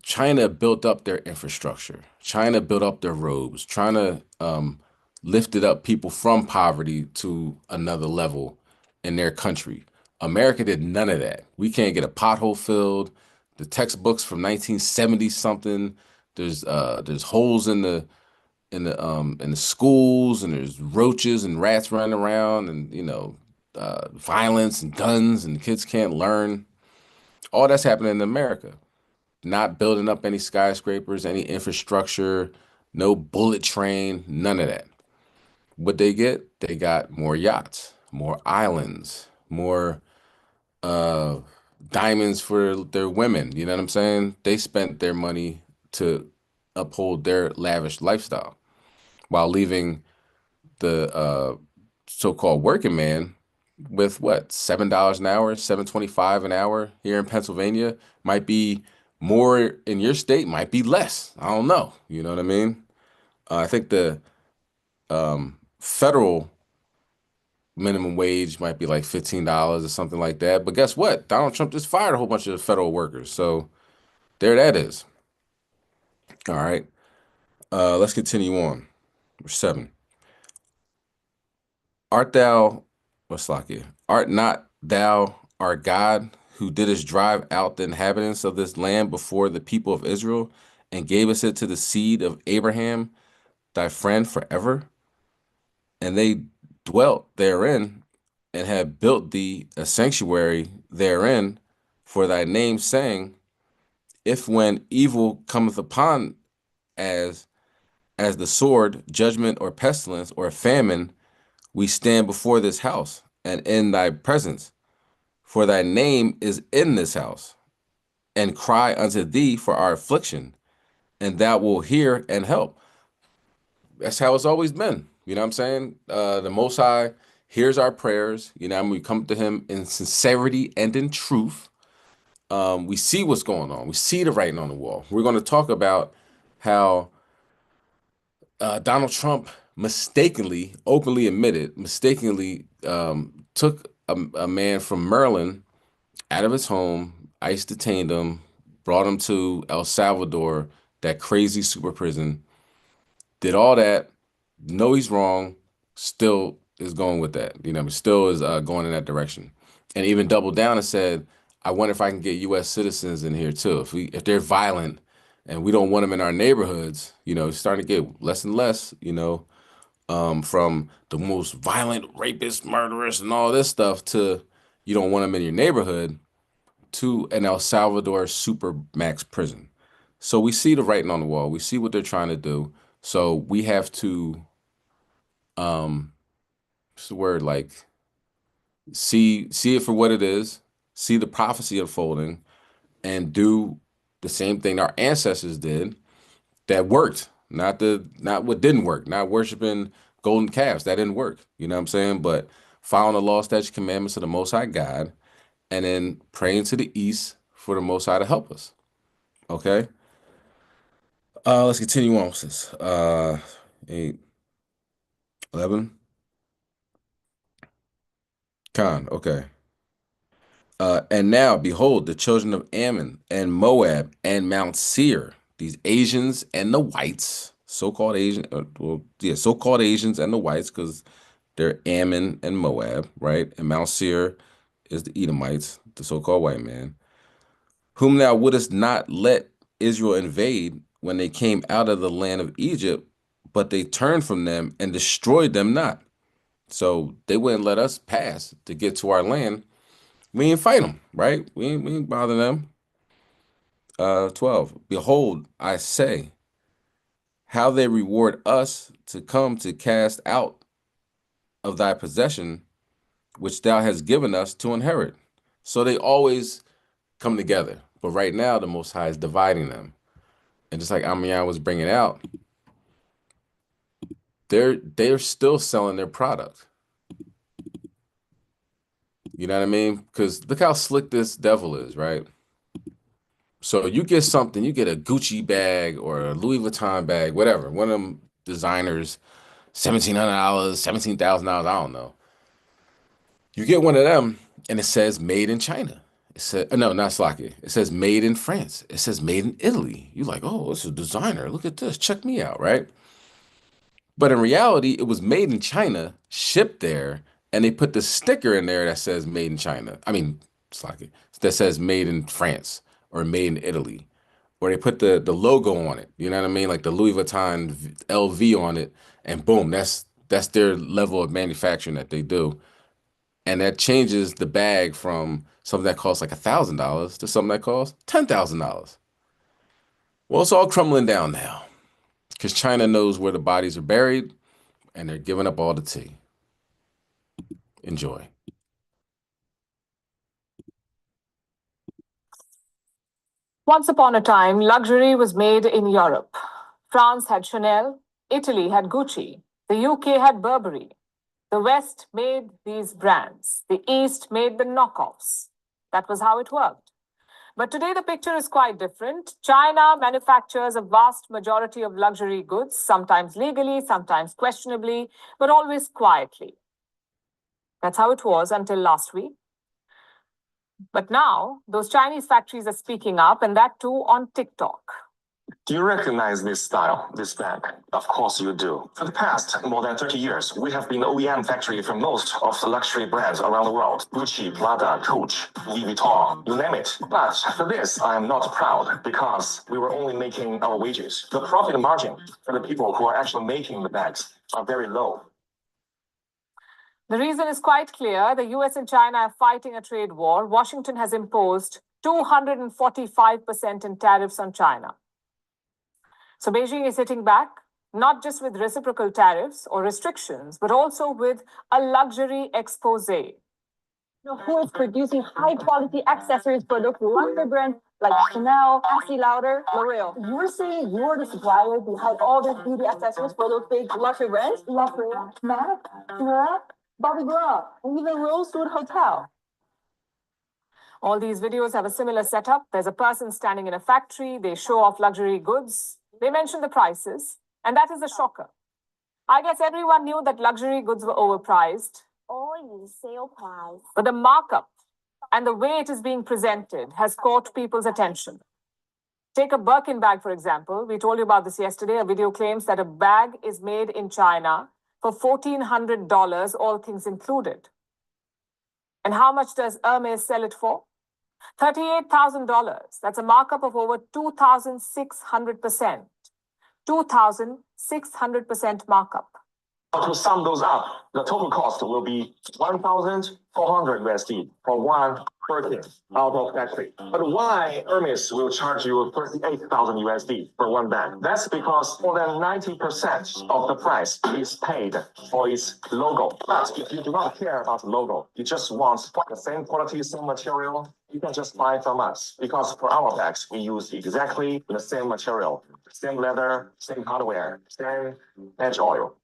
China built up their infrastructure. China built up their roads. China lifted up people from poverty to another level in their country. America did none of that. We can't get a pothole filled. The textbooks from 1970 something. There's holes in the schools, and there's roaches and rats running around, and violence and guns, and kids can't learn. All that's happening in America. Not building up any skyscrapers, any infrastructure, no bullet train, none of that. What they get? They got more yachts, more islands, more diamonds for their women. You know what I'm saying? They spent their money to uphold their lavish lifestyle while leaving the so-called working man with what, $7 an hour, $7.25 an hour here in Pennsylvania. Might be more in your state, might be less. I don't know. You know what I mean? I think the federal minimum wage might be like $15 or something like that. But guess what? Donald Trump just fired a whole bunch of federal workers. So there that is. All right. Let's continue on. Number 7. Art not thou our God, who didst drive out the inhabitants of this land before the people of Israel, and gavest it to the seed of Abraham, thy friend forever? And they dwelt therein, and have built thee a sanctuary therein for thy name, saying, if when evil cometh upon as the sword, judgment, or pestilence, or famine, we stand before this house and in thy presence, for thy name is in this house, and cry unto thee for our affliction, and thou wilt hear and help. That's how it's always been. You know what I'm saying? The Most High hears our prayers. You know, we come to him in sincerity and in truth. We see what's going on. We see the writing on the wall. We're going to talk about how Donald Trump openly admitted, took a man from Maryland out of his home, ICE detained him, brought him to El Salvador, that crazy super prison, did all that, know he's wrong, still is going with that. You know, still is going in that direction. And even doubled down and said, I wonder if I can get U.S. citizens in here too. If they're violent and we don't want them in our neighborhoods, you know, it's starting to get less and less, you know, from the most violent rapists, murderers, and all this stuff to you don't want them in your neighborhood, to an El Salvador super max prison. So we see the writing on the wall. We see what they're trying to do. So we have to, what's the word, like, see it for what it is, see the prophecy unfolding, and do the same thing our ancestors did that worked. Not what didn't work, not worshiping golden calves. That didn't work. You know what I'm saying? But following the law, statutes, commandments of the Most High God, and then praying to the east for the Most High to help us. Okay? Let's continue on with this. 8, 11. Khan, okay. And now, behold, the children of Ammon and Moab and Mount Seir, these Asians and the whites, so-called so-called Asians and the whites, because they're Ammon and Moab, right? And Mount Seir is the Edomites, the so-called white man, whom thou wouldest not let Israel invade when they came out of the land of Egypt, but they turned from them and destroyed them not. So they wouldn't let us pass to get to our land, We ain't fight them, right? We ain't bother them. 12. Behold, I say, how they reward us to come to cast out of thy possession, which thou hast given us to inherit. So they always come together. But right now, the Most High is dividing them. And just like Amiyan was bringing out, they're still selling their product. You know what I mean? Because look how slick this devil is, right? So you get something, you get a Gucci bag or a Louis Vuitton bag, whatever. One of them designers, $1,700, $17,000, I don't know. You get one of them and it says made in China. It said, no, not Slovakia. It says made in France. It says made in Italy. You're like, oh, this is a designer. Look at this. Check me out, right? But in reality, it was made in China, shipped there, and they put the sticker in there that says made in China. I mean, Slovakia, that says made in France or made in Italy. Or they put the logo on it. You know what I mean? Like the Louis Vuitton LV on it, and boom, that's their level of manufacturing that they do. And that changes the bag from something that costs like $1,000 to something that costs $10,000. Well, it's all crumbling down now because China knows where the bodies are buried and they're giving up all the tea. Enjoy. Once upon a time, luxury was made in Europe. France had Chanel, Italy had Gucci, the UK had Burberry. The West made these brands. The East made the knockoffs. That was how it worked. But today the picture is quite different. China manufactures a vast majority of luxury goods, sometimes legally, sometimes questionably, but always quietly. That's how it was until last week. But now, those Chinese factories are speaking up, and that too on TikTok. Do you recognize this style, this bag? Of course you do. For the past more than 30 years, we have been the OEM factory for most of the luxury brands around the world. Gucci, Prada, Coach, Louis Vuitton, you name it. But for this, I am not proud because we were only making our wages. The profit margin for the people who are actually making the bags are very low. The reason is quite clear. The US and China are fighting a trade war. Washington has imposed 245% in tariffs on China. So Beijing is hitting back, not just with reciprocal tariffs or restrictions, but also with a luxury expose. Who is producing high-quality accessories products for luxury brands like Chanel, Estée Lauder, L'Oreal? You're saying you're the supplier behind all these beauty accessories for those big luxury brands? L'Oreal, MAC, Dior, Bobbi Brown, and even Rosewood Hotel. All these videos have a similar setup. There's a person standing in a factory. They show off luxury goods. They mention the prices, and that is a shocker. I guess everyone knew that luxury goods were overpriced. Always sale price. But the markup and the way it is being presented has caught people's attention. Take a Birkin bag, for example. We told you about this yesterday. A video claims that a bag is made in China for $1,400, all things included. And how much does Hermes sell it for? $38,000. That's a markup of over 2,600%. 2,600% markup. To sum those up, the total cost will be $1,400 USD for one Birkin out of factory. But why Hermes will charge you $38,000 USD for one bag? That's because more than 90% of the price is paid for its logo. But if you do not care about the logo, you just want the same quality, same material, you can just buy from us. Because for our bags, we use exactly the same material, same leather, same hardware, same edge oil.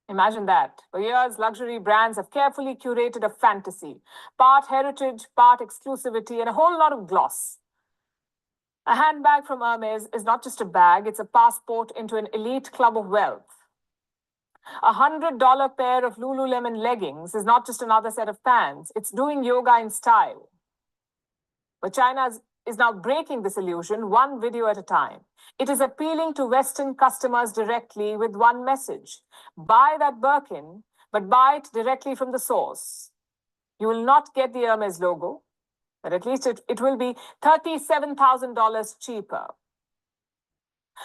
Imagine that. For years, luxury brands have carefully curated a fantasy, part heritage, part exclusivity, and a whole lot of gloss. A handbag from Hermes is not just a bag, it's a passport into an elite club of wealth. A $100 pair of Lululemon leggings is not just another set of pants, it's doing yoga in style. But China is now breaking this illusion one video at a time. It is appealing to Western customers directly with one message. Buy that Birkin, but buy it directly from the source. You will not get the Hermes logo, but at least it will be $37,000 cheaper.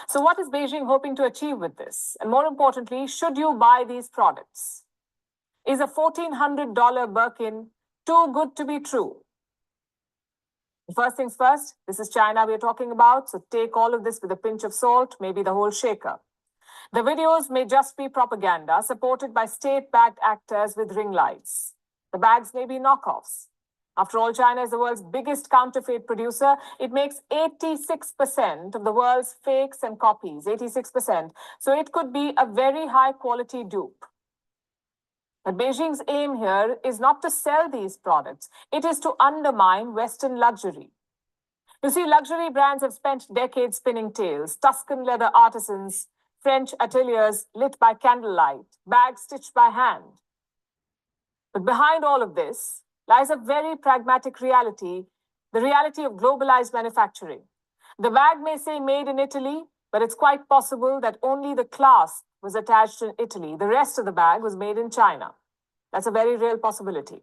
So what is Beijing hoping to achieve with this? And more importantly, should you buy these products? Is a $1,400 Birkin Too good to be true. First things first, this is China we're talking about, so take all of this with a pinch of salt, maybe the whole shaker. The videos may just be propaganda supported by state-backed actors with ring lights. The bags may be knockoffs. After all, China is the world's biggest counterfeit producer. It makes 86% of the world's fakes and copies, 86%. So it could be a very high-quality dupe. But Beijing's aim here is not to sell these products. It is to undermine Western luxury. You see, luxury brands have spent decades spinning tales, Tuscan leather artisans, French ateliers lit by candlelight, bags stitched by hand. But behind all of this lies a very pragmatic reality, the reality of globalized manufacturing. The bag may say made in Italy, but it's quite possible that only the clasp was attached in Italy. The rest of the bag was made in China. That's a very real possibility.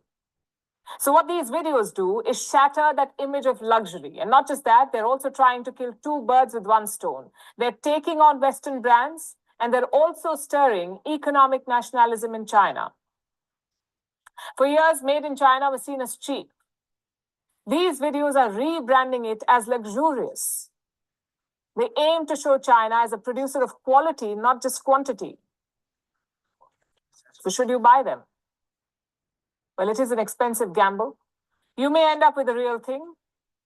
So what these videos do is shatter that image of luxury. And not just that, they're also trying to kill two birds with one stone. They're taking on Western brands, and they're also stirring economic nationalism in China. For years, made in China was seen as cheap. These videos are rebranding it as luxurious. They aim to show China as a producer of quality, not just quantity. So should you buy them? Well, it is an expensive gamble. You may end up with a real thing,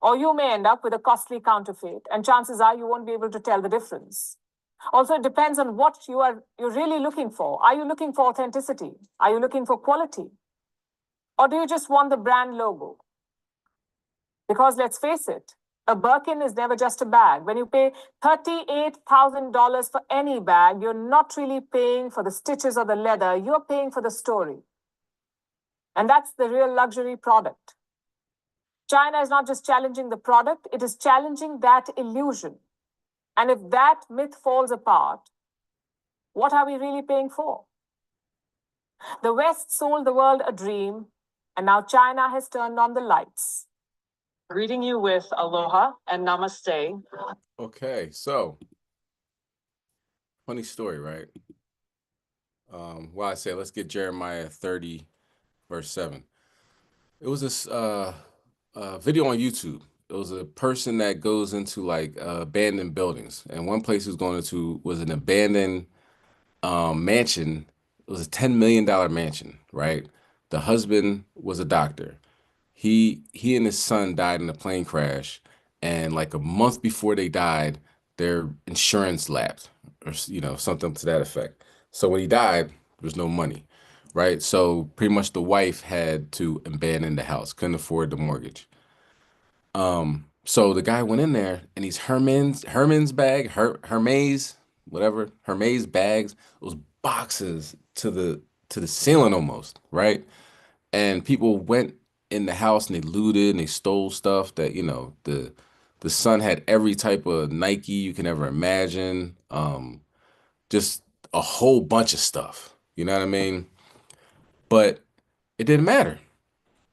or you may end up with a costly counterfeit, and chances are you won't be able to tell the difference. Also, it depends on what you're really looking for. Are you looking for authenticity? Are you looking for quality? Or do you just want the brand logo? Because let's face it, a Birkin is never just a bag. When you pay $38,000 for any bag, you're not really paying for the stitches or the leather, you're paying for the story. And that's the real luxury product. China is not just challenging the product, it is challenging that illusion. And if that myth falls apart, what are we really paying for? The West sold the world a dream, and now China has turned on the lights. Greeting you with aloha and namaste. Okay, so funny story, right? Well, I say let's get Jeremiah 30, verse 7. It was this video on YouTube. It was a person that goes into like abandoned buildings, and one place he was going into was an abandoned mansion. It was a $10 million mansion, right? The husband was a doctor. He and his son died in a plane crash, and like a month before they died, their insurance lapsed, or something to that effect. So when he died, there was no money, right? So pretty much the wife had to abandon the house, couldn't afford the mortgage. So the guy went in there, and these Hermes bags, those boxes to the ceiling almost, right? And people went in the house and they looted and they stole stuff that, the son had every type of Nike you can ever imagine. Just a whole bunch of stuff, you know what I mean? But it didn't matter.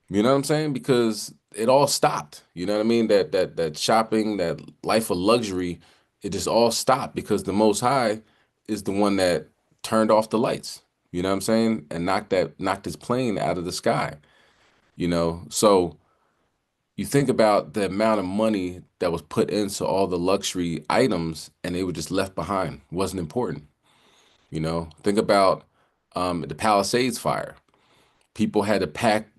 You know what I'm saying? Because it all stopped. You know what I mean? That shopping, that life of luxury, it just all stopped because the Most High is the one that turned off the lights. You know what I'm saying? And knocked his plane out of the sky. So you think about the amount of money that was put into all the luxury items, and they were just left behind. It wasn't important. Think about the Palisades fire. People had to pack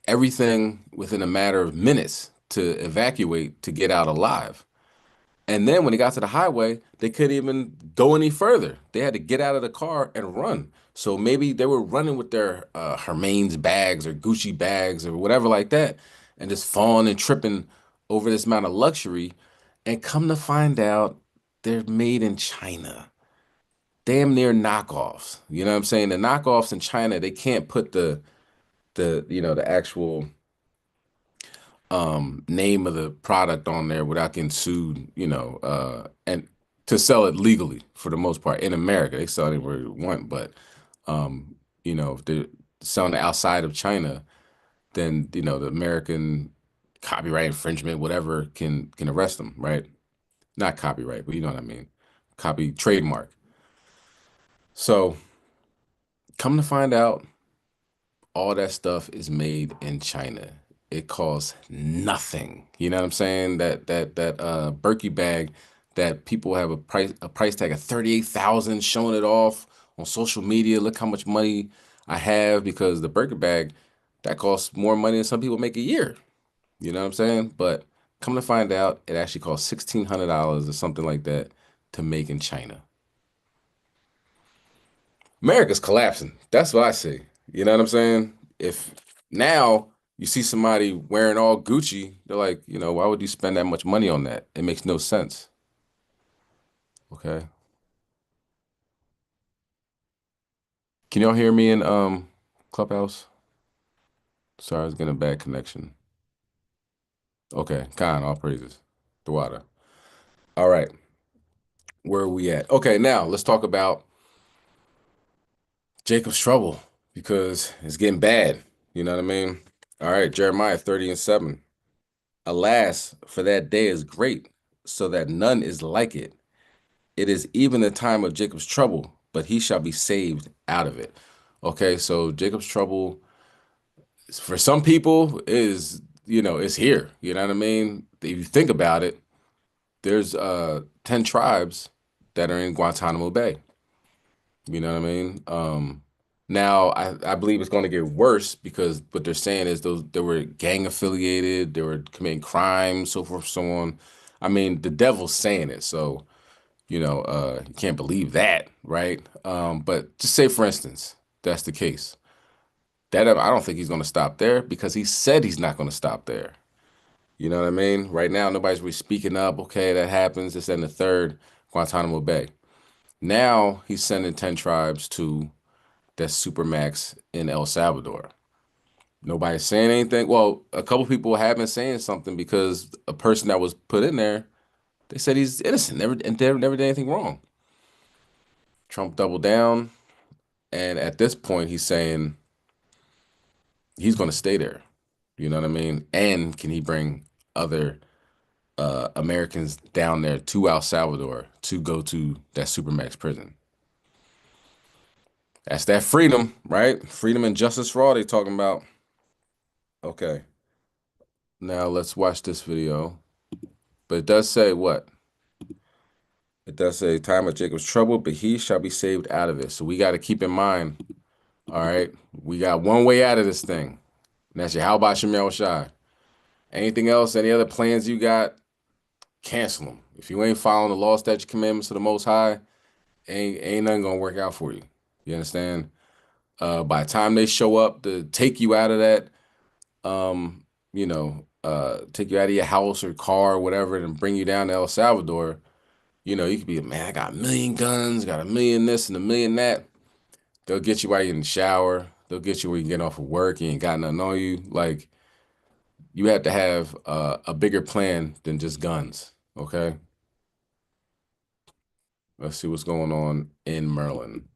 everything within a matter of minutes to evacuate to get out alive. And then when they got to the highway, they couldn't even go any further. They had to get out of the car and run. So maybe they were running with their Hermes bags or Gucci bags or whatever like that, and just falling and tripping over this amount of luxury. And come to find out, they're made in China. Damn near knockoffs. You know what I'm saying? The knockoffs in China, they can't put the actual name of the product on there without getting sued, and to sell it legally for the most part. In America, they sell it anywhere they want, but if they're selling it outside of China, then the American copyright infringement, whatever, can arrest them, right? Not copyright, but you know what I mean. Trademark. So come to find out, all that stuff is made in China. It costs nothing. You know what I'm saying? That Berkey bag that people have a price tag of 38,000 showing it off on social media. Look how much money I have, because the Berkey bag that costs more money than some people make a year. You know what I'm saying? But come to find out, it actually costs $1,600 or something like that to make in China. America's collapsing. That's what I say. You know what I'm saying? If now you see somebody wearing all Gucci, they're like, you know, why would you spend that much money on that? It makes no sense. Okay. Can y'all hear me in Clubhouse? Sorry, I was getting a bad connection. Okay, Khan, all praises. The water. All right. Where are we at? Okay, now let's talk about Jacob's trouble, because it's getting bad. You know what I mean? All right, Jeremiah 30:7. Alas, for that day is great, so that none is like it. It is even the time of Jacob's trouble, but he shall be saved out of it. Okay, so Jacob's trouble, for some people, is, you know, it's here. You know what I mean? If you think about it, there's 10 tribes that are in Guantanamo Bay. You know what I mean? Now I believe it's going to get worse, because what they're saying is they were gang affiliated, they were committing crimes, so forth, so on. I mean, the devil's saying it, so you know, you can't believe that, right? But just say, for instance, that's the case. That I don't think he's going to stop there, because he said he's not going to stop there. You know what I mean? Right now, nobody's really speaking up. Okay, that happens. This and the third, Guantanamo Bay. Now he's sending 10 tribes to that Supermax in El Salvador. Nobody's saying anything. Well, a couple people have been saying something, because a person that was put in there, they said he's innocent, never did anything wrong. Trump doubled down, and at this point, he's saying he's going to stay there. You know what I mean? And can he bring other Americans down there to El Salvador to go to that Supermax prison? That's that freedom, right? Freedom and justice for all they talking about. Okay. Now let's watch this video. But it does say what? It does say time of Jacob's trouble, but he shall be saved out of it. So we got to keep in mind, all right, we got one way out of this thing. And that's your how about Shemel Shai. Anything else, any other plans you got, cancel them. If you ain't following the law, statute, commandments of the Most High, ain't nothing going to work out for you. You understand? By the time they show up to take you out of that, you know, take you out of your house or car or whatever and bring you down to El Salvador, you know, you could be, man, I got a million guns, got a million this and a million that. They'll get you while you're in the shower. They'll get you where you get off of work. You ain't got nothing on you. Like, you have to have a bigger plan than just guns, okay? Let's see what's going on in Maryland.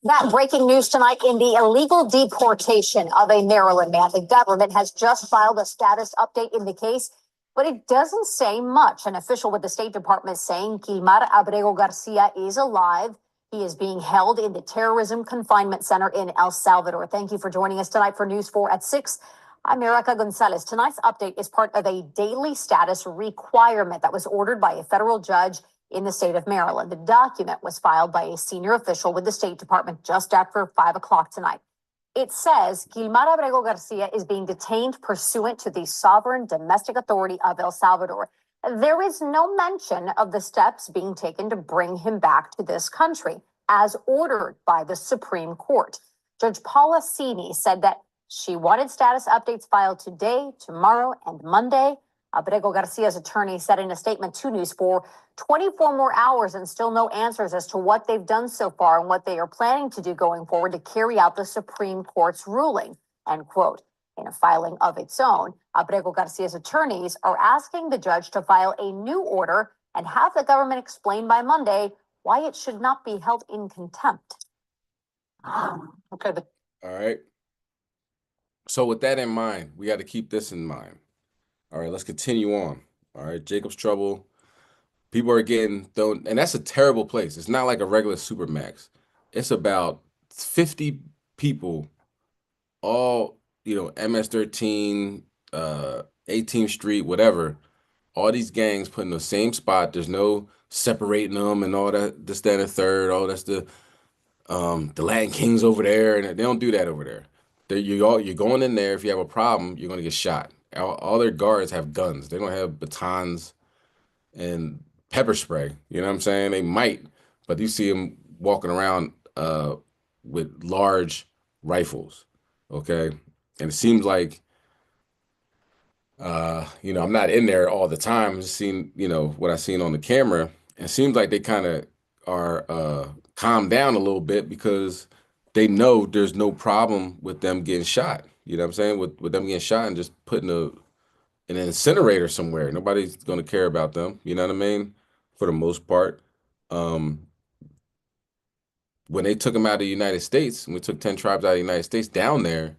That breaking news tonight in the illegal deportation of a Maryland man. The government has just filed a status update in the case, but it doesn't say much. An official with the State Department saying Gilmar Abrego Garcia is alive. He is being held in the Terrorism Confinement Center in El Salvador. Thank you for joining us tonight for News 4 at 6. I'm Erica Gonzalez. Tonight's update is part of a daily status requirement that was ordered by a federal judge in the state of Maryland. The document was filed by a senior official with the State Department just after 5 o'clock tonight. It says Gilmar Abrego Garcia is being detained pursuant to the Sovereign Domestic Authority of El Salvador. There is no mention of the steps being taken to bring him back to this country, as ordered by the Supreme Court. Judge Paula Sini said that she wanted status updates filed today, tomorrow, and Monday. Abrego Garcia's attorney said in a statement to News 4, 24 more hours and still no answers as to what they've done so far and what they are planning to do going forward to carry out the Supreme Court's ruling, end quote. In a filing of its own, Abrego Garcia's attorneys are asking the judge to file a new order and have the government explain by Monday why it should not be held in contempt. Okay. All right. So with that in mind, we got to keep this in mind. All right, let's continue on. All right, Jacob's trouble. People are getting thrown, and that's a terrible place. It's not like a regular Supermax. It's about 50 people all, MS-13, 18th Street, whatever, all these gangs put in the same spot. There's no separating them and all that, this, that, and the third. Oh, that's the Latin Kings over there, and they don't do that over there. You're going in there. If you have a problem, you're gonna get shot. All their guards have guns. They don't have batons and pepper spray. You know what I'm saying? They might, but you see them walking around with large rifles. Okay, and it seems like I'm not in there all the time. Just seeing what I've seen on the camera. It seems like they kind of are calmed down a little bit because they know there's no problem with them getting shot. You know what I'm saying? With them getting shot and just putting an incinerator somewhere. Nobody's going to care about them. You know what I mean? For the most part. When they took them out of the United States, and we took 10 tribes out of the United States down there,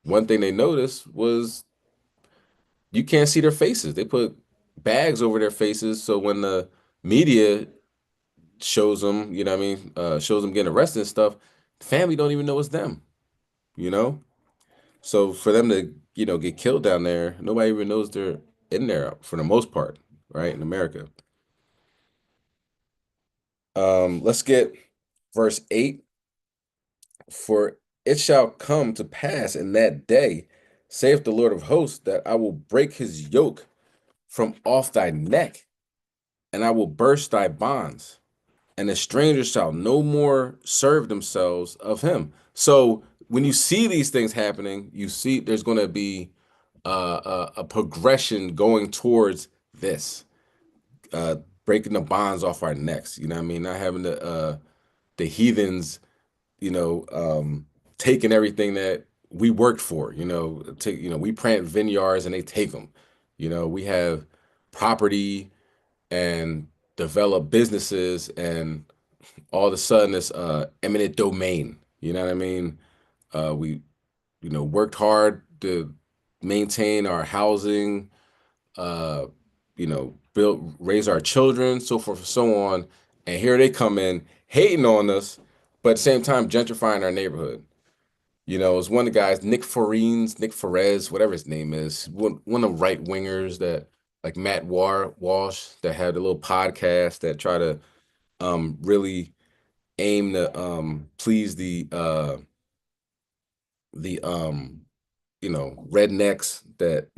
one thing they noticed was you can't see their faces. They put bags over their faces, so when the media shows them, shows them getting arrested and stuff, family don't even know it's them, So for them to, get killed down there, nobody even knows they're in there for the most part, right, in America. Let's get verse 8. For it shall come to pass in that day, saith the Lord of hosts, that I will break his yoke from off thy neck, and I will burst thy bonds, and the strangers shall no more serve themselves of him. So when you see these things happening, you see there's going to be a progression going towards this, breaking the bonds off our necks. You know what I mean? Not having the heathens, taking everything that we worked for. We plant vineyards and they take them. We have property and develop businesses, and all of a sudden it's eminent domain. You know what I mean? We worked hard to maintain our housing, raise our children, so forth and so on. And here they come in hating on us, but at the same time gentrifying our neighborhood. It's one of the guys, Nick Ferez, whatever his name is, one of the right wingers that, like Matt Walsh, that had a little podcast that try to really aim to please the rednecks that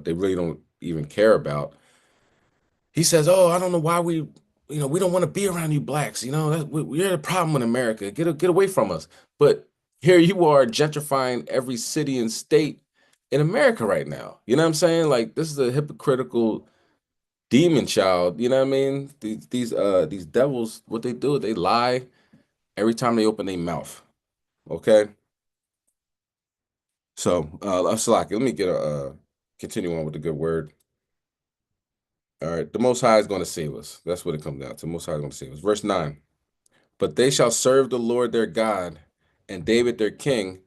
they really don't even care about. He says, "Oh, I don't know why we don't want to be around you blacks. We're the problem in America. Get away from us." But here you are gentrifying every city and state in America right now. You know what I'm saying? Like, this is a hypocritical demon child. You know what I mean? These devils, what they do, they lie every time they open their mouth. Okay. So, Salaki, let me continue on with the good word. All right, the Most High is going to save us. That's what it comes down to. The Most High is going to save us. Verse 9. But they shall serve the Lord their God, and David their king,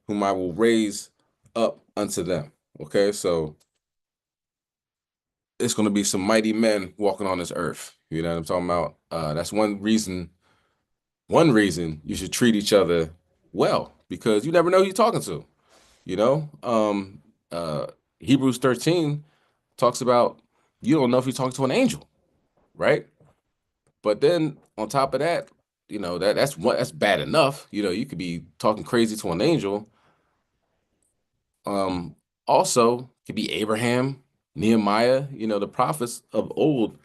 whom I will raise up unto them. Okay, so it's going to be some mighty men walking on this earth. You know what I'm talking about? That's one reason you should treat each other well, because you never know who you're talking to. Hebrews 13 talks about you don't know if you're talking to an angel, right? But then on top of that, that's bad enough. You could be talking crazy to an angel. Also could be Abraham, Nehemiah, the prophets of old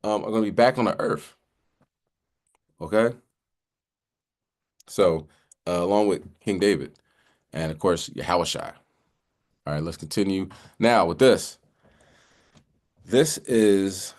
are going to be back on the earth. Okay. So along with King David and of course Yahushua. All right, let's continue now with this. This is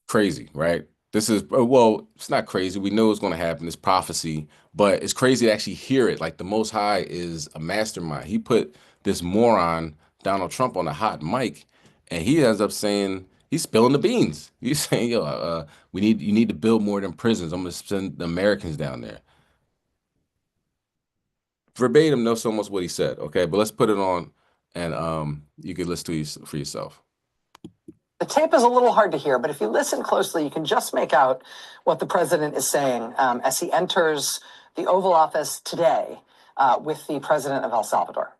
crazy, right? This is, well, it's not crazy. We know it's going to happen. It's prophecy, but it's crazy to actually hear it. Like, the Most High is a mastermind. He put this moron, Donald Trump, on a hot mic, and he ends up saying, he's spilling the beans. He's saying, you need to build more than prisons. I'm going to send the Americans down there. Verbatim, that's almost what he said. Okay, but let's put it on, and you can listen to it for yourself. The tape is a little hard to hear, but if you listen closely, you can just make out what the president is saying as he enters the Oval Office today with the president of El Salvador.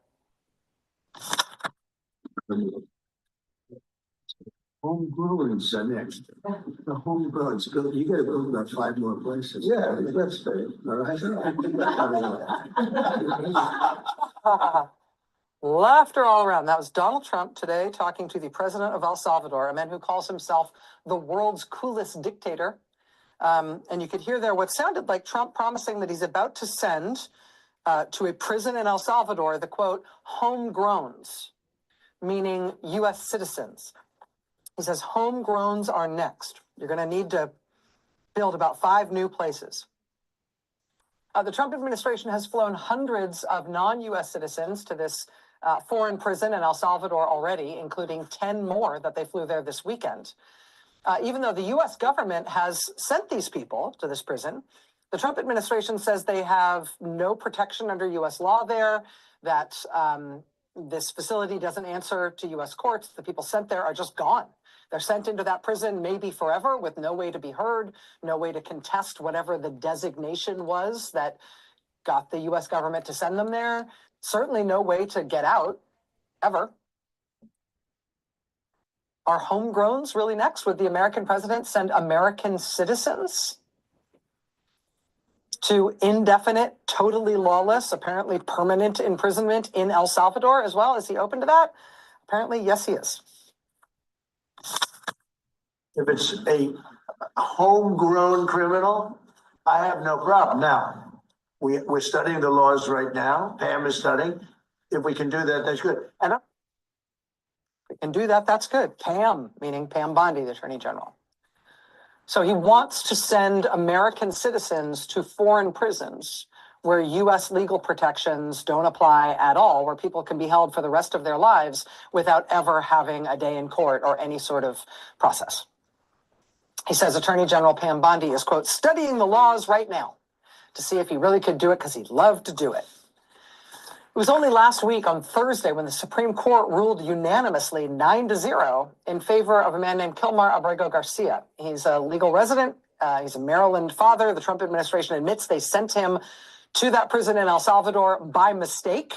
Homegrown's next. The homegrown's built. You got to build about 5 more places. Yeah, that's fair. All right. Laughter all around. That was Donald Trump today talking to the president of El Salvador, a man who calls himself the world's coolest dictator. And you could hear there what sounded like Trump promising that he's about to send to a prison in El Salvador the quote, homegrowns, meaning U.S. citizens. He says homegrowns are next. You're going to need to build about 5 new places. The Trump administration has flown hundreds of non-U.S. citizens to this foreign prison in El Salvador already, including 10 more that they flew there this weekend. Even though the U.S. government has sent these people to this prison, the Trump administration says they have no protection under U.S. law there, that this facility doesn't answer to U.S. courts. The people sent there are just gone. They're sent into that prison maybe forever with no way to be heard, no way to contest whatever the designation was that got the U.S. government to send them there. Certainly no way to get out, ever. Are homegrowns really next? Would the American president send American citizens to indefinite, totally lawless, apparently permanent imprisonment in El Salvador as well? Is he open to that? Apparently, yes, he is. If it's a homegrown criminal, I have no problem. Now, we're studying the laws right now. Pam is studying. If we can do that, that's good. And if we can do that, that's good. Pam, meaning Pam Bondi, the Attorney General. So he wants to send American citizens to foreign prisons where U.S. legal protections don't apply at all, where people can be held for the rest of their lives without ever having a day in court or any sort of process. He says Attorney General Pam Bondi is, quote, studying the laws right now to see if he really could do it because he'd love to do it. It was only last week on Thursday when the Supreme Court ruled unanimously 9-0 in favor of a man named Kilmar Abrego Garcia. He's a legal resident. He's a Maryland father. The Trump administration admits they sent him to that prison in El Salvador by mistake.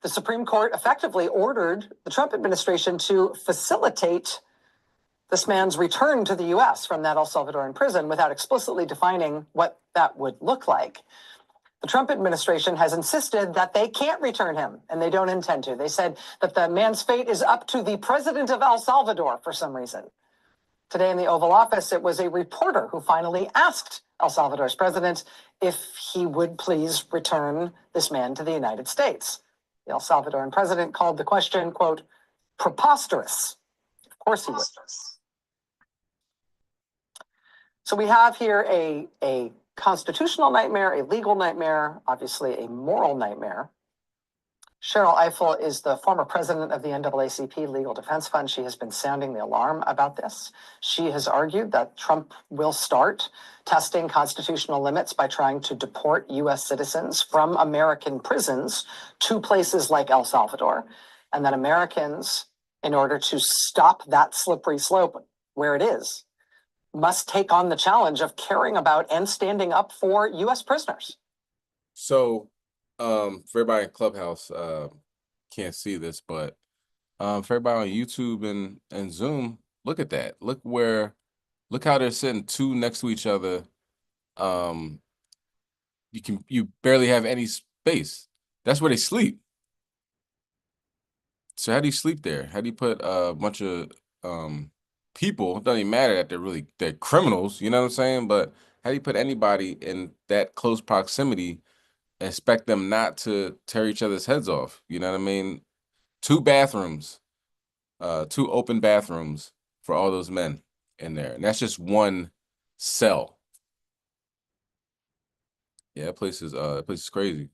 The Supreme Court effectively ordered the Trump administration to facilitate this man's return to the U.S. from that El Salvadoran prison without explicitly defining what that would look like. The Trump administration has insisted that they can't return him, and they don't intend to. They said that the man's fate is up to the president of El Salvador for some reason. Today in the Oval Office, it was a reporter who finally asked El Salvador's president if he would please return this man to the United States. The El Salvadoran president called the question, quote, preposterous. Of course he would. So we have here a constitutional nightmare, a legal nightmare, obviously a moral nightmare. Cheryl Eiffel is the former president of the NAACP Legal Defense Fund. She has been sounding the alarm about this. She has argued that Trump will start testing constitutional limits by trying to deport U.S. citizens from American prisons to places like El Salvador, and that Americans, in order to stop that slippery slope where it is, must take on the challenge of caring about and standing up for U.S. prisoners. So, for everybody in Clubhouse, can't see this, but for everybody on YouTube and Zoom, look at that. Look how they're sitting 2 next to each other. You barely have any space. That's where they sleep. So how do you sleep there? How do you put a bunch of people? It doesn't even matter that they're criminals, you know what I'm saying? But how do you put anybody in that close proximity, expect them not to tear each other's heads off? You know what I mean? 2 bathrooms, 2 open bathrooms for all those men in there. And that's just one cell. Yeah, that place is crazy.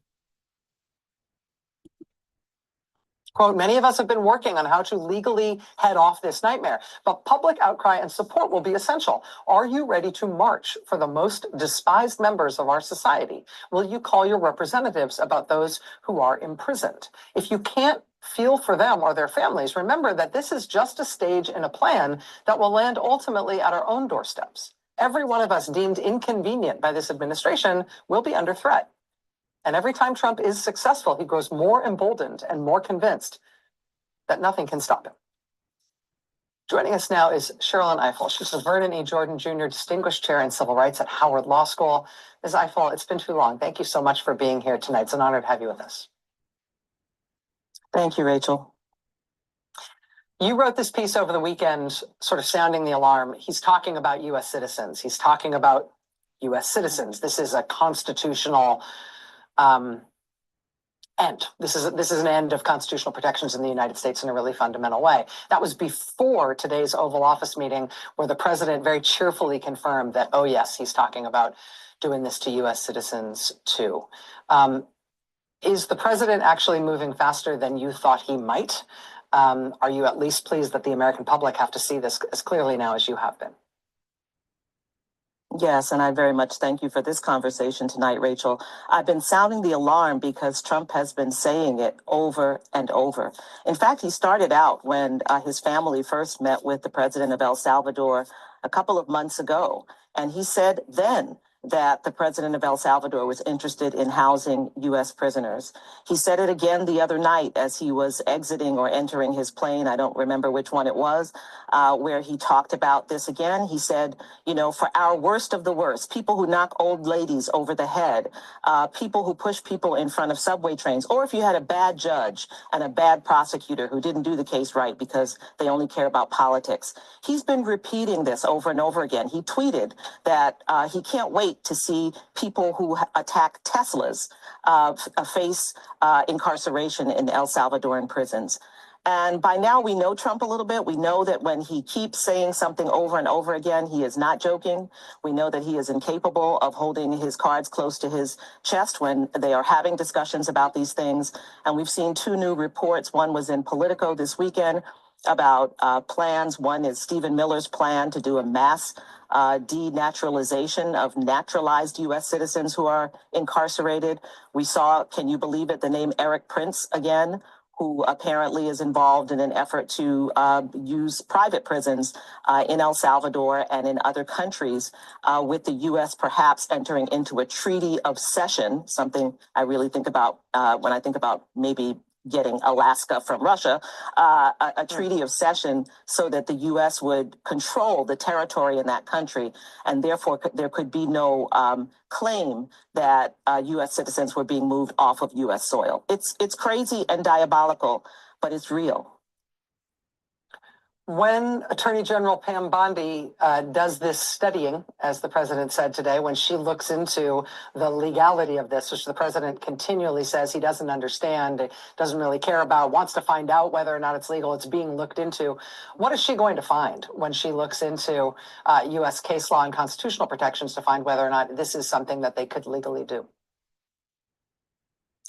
Quote, many of us have been working on how to legally head off this nightmare, but public outcry and support will be essential. Are you ready to march for the most despised members of our society? Will you call your representatives about those who are imprisoned? If you can't feel for them or their families. Remember that this is just a stage in a plan that will land ultimately at our own doorsteps. Every one of us deemed inconvenient by this administration will be under threat. And every time Trump is successful, he grows more emboldened and more convinced that nothing can stop him. Joining us now is Sherrilyn Ifill. She's the Vernon E. Jordan Jr. Distinguished Chair in Civil Rights at Howard Law School. Ms. Ifill, it's been too long. Thank you so much for being here tonight. It's an honor to have you with us. Thank you, Rachel. You wrote this piece over the weekend, sort of sounding the alarm. He's talking about U.S. citizens. He's talking about U.S. citizens. This is a constitutional end. This is an end of constitutional protections in the United States in a really fundamental way. That was before today's Oval Office meeting, where the president very cheerfully confirmed that, oh yes, he's talking about doing this to U.S. citizens too. Is the president actually moving faster than you thought he might? Are you at least pleased that the American public have to see this as clearly now as you have been? Yes, and I very much thank you for this conversation tonight, Rachel. I've been sounding the alarm because Trump has been saying it over and over. In fact, he started out when his family first met with the president of El Salvador a couple of months ago, and he said then that the president of El Salvador was interested in housing U.S. prisoners. He said it again the other night as he was exiting or entering his plane. I don't remember which one it was, where he talked about this again. He said, you know, for our worst of the worst, people who knock old ladies over the head, people who push people in front of subway trains, or if you had a bad judge and a bad prosecutor who didn't do the case right because they only care about politics. He's been repeating this over and over again. He tweeted that he can't wait to see people who attack Teslas face incarceration in El Salvadoran prisons. And by now we know Trump a little bit. We know that when he keeps saying something over and over again, he is not joking. We know that he is incapable of holding his cards close to his chest when they are having discussions about these things. And we've seen two new reports. One was in Politico this weekend about plans. One is Stephen Miller's plan to do a mass denaturalization of naturalized U.S. citizens who are incarcerated. We saw, can you believe it, the name Eric Prince again, who apparently is involved in an effort to use private prisons in El Salvador and in other countries, with the U.S. perhaps entering into a treaty of cession, something I really think about when I think about maybe getting Alaska from Russia, a treaty of cession so that the U.S. would control the territory in that country, and therefore there could be no claim that U.S. citizens were being moved off of U.S. soil. It's crazy and diabolical, but it's real. When Attorney General Pam Bondi does this studying, as the president said today, when she looks into the legality of this, which the president continually says he doesn't understand, doesn't really care about, wants to find out whether or not it's legal, it's being looked into. What is she going to find when she looks into U.S. case law and constitutional protections to find whether or not this is something that they could legally do?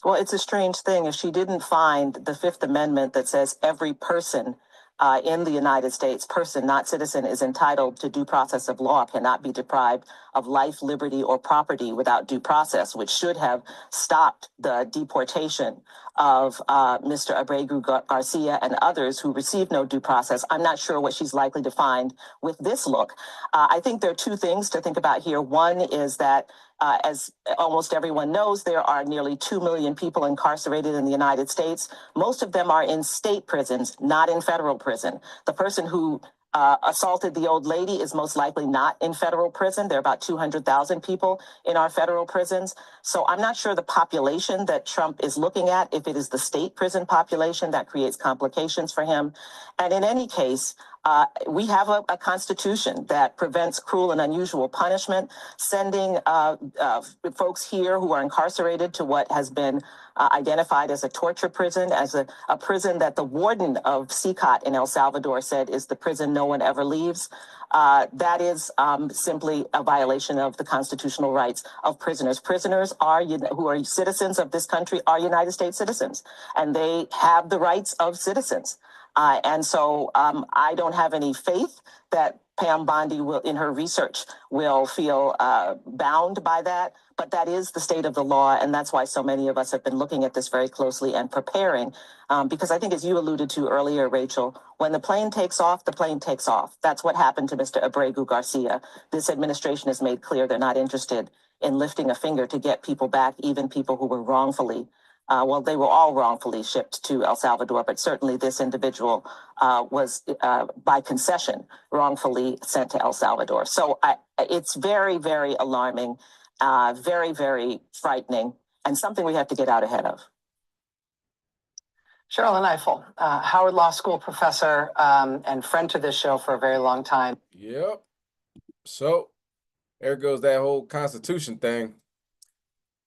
Well, it's a strange thing. If she didn't find the Fifth Amendment that says every person in the United States, person, not citizen, is entitled to due process of law, cannot be deprived of life, liberty, or property without due process, which should have stopped the deportation of Mr. Abreu Garcia and others who received no due process. I'm not sure what she's likely to find with this look. I think there are two things to think about here. One is that as almost everyone knows, there are nearly 2 million people incarcerated in the United States. Most of them are in state prisons, not in federal prison. The person who assaulted the old lady is most likely not in federal prison. There are about 200,000 people in our federal prisons. So I'm not sure the population that Trump is looking at, if it is the state prison population, that creates complications for him. And in any case, we have a constitution that prevents cruel and unusual punishment, sending folks here who are incarcerated to what has been identified as a torture prison, as a prison that the warden of CICOT in El Salvador said is the prison no one ever leaves. That is simply a violation of the constitutional rights of prisoners. Prisoners who are citizens of this country are United States citizens, and they have the rights of citizens. And so I don't have any faith that Pam Bondi will, in her research, will feel bound by that. But that is the state of the law, and that's why so many of us have been looking at this very closely and preparing. Because I think, as you alluded to earlier, Rachel, when the plane takes off, the plane takes off. That's what happened to Mr. Abregu Garcia. This administration has made clear they're not interested in lifting a finger to get people back, even people who were wrongfully they were all wrongfully shipped to El Salvador, but certainly this individual was, by concession, wrongfully sent to El Salvador. So it's very, very alarming, very, very frightening, and something we have to get out ahead of. Cheryl Eiffel, Howard Law School professor and friend to this show for a very long time. Yep. So there goes that whole Constitution thing.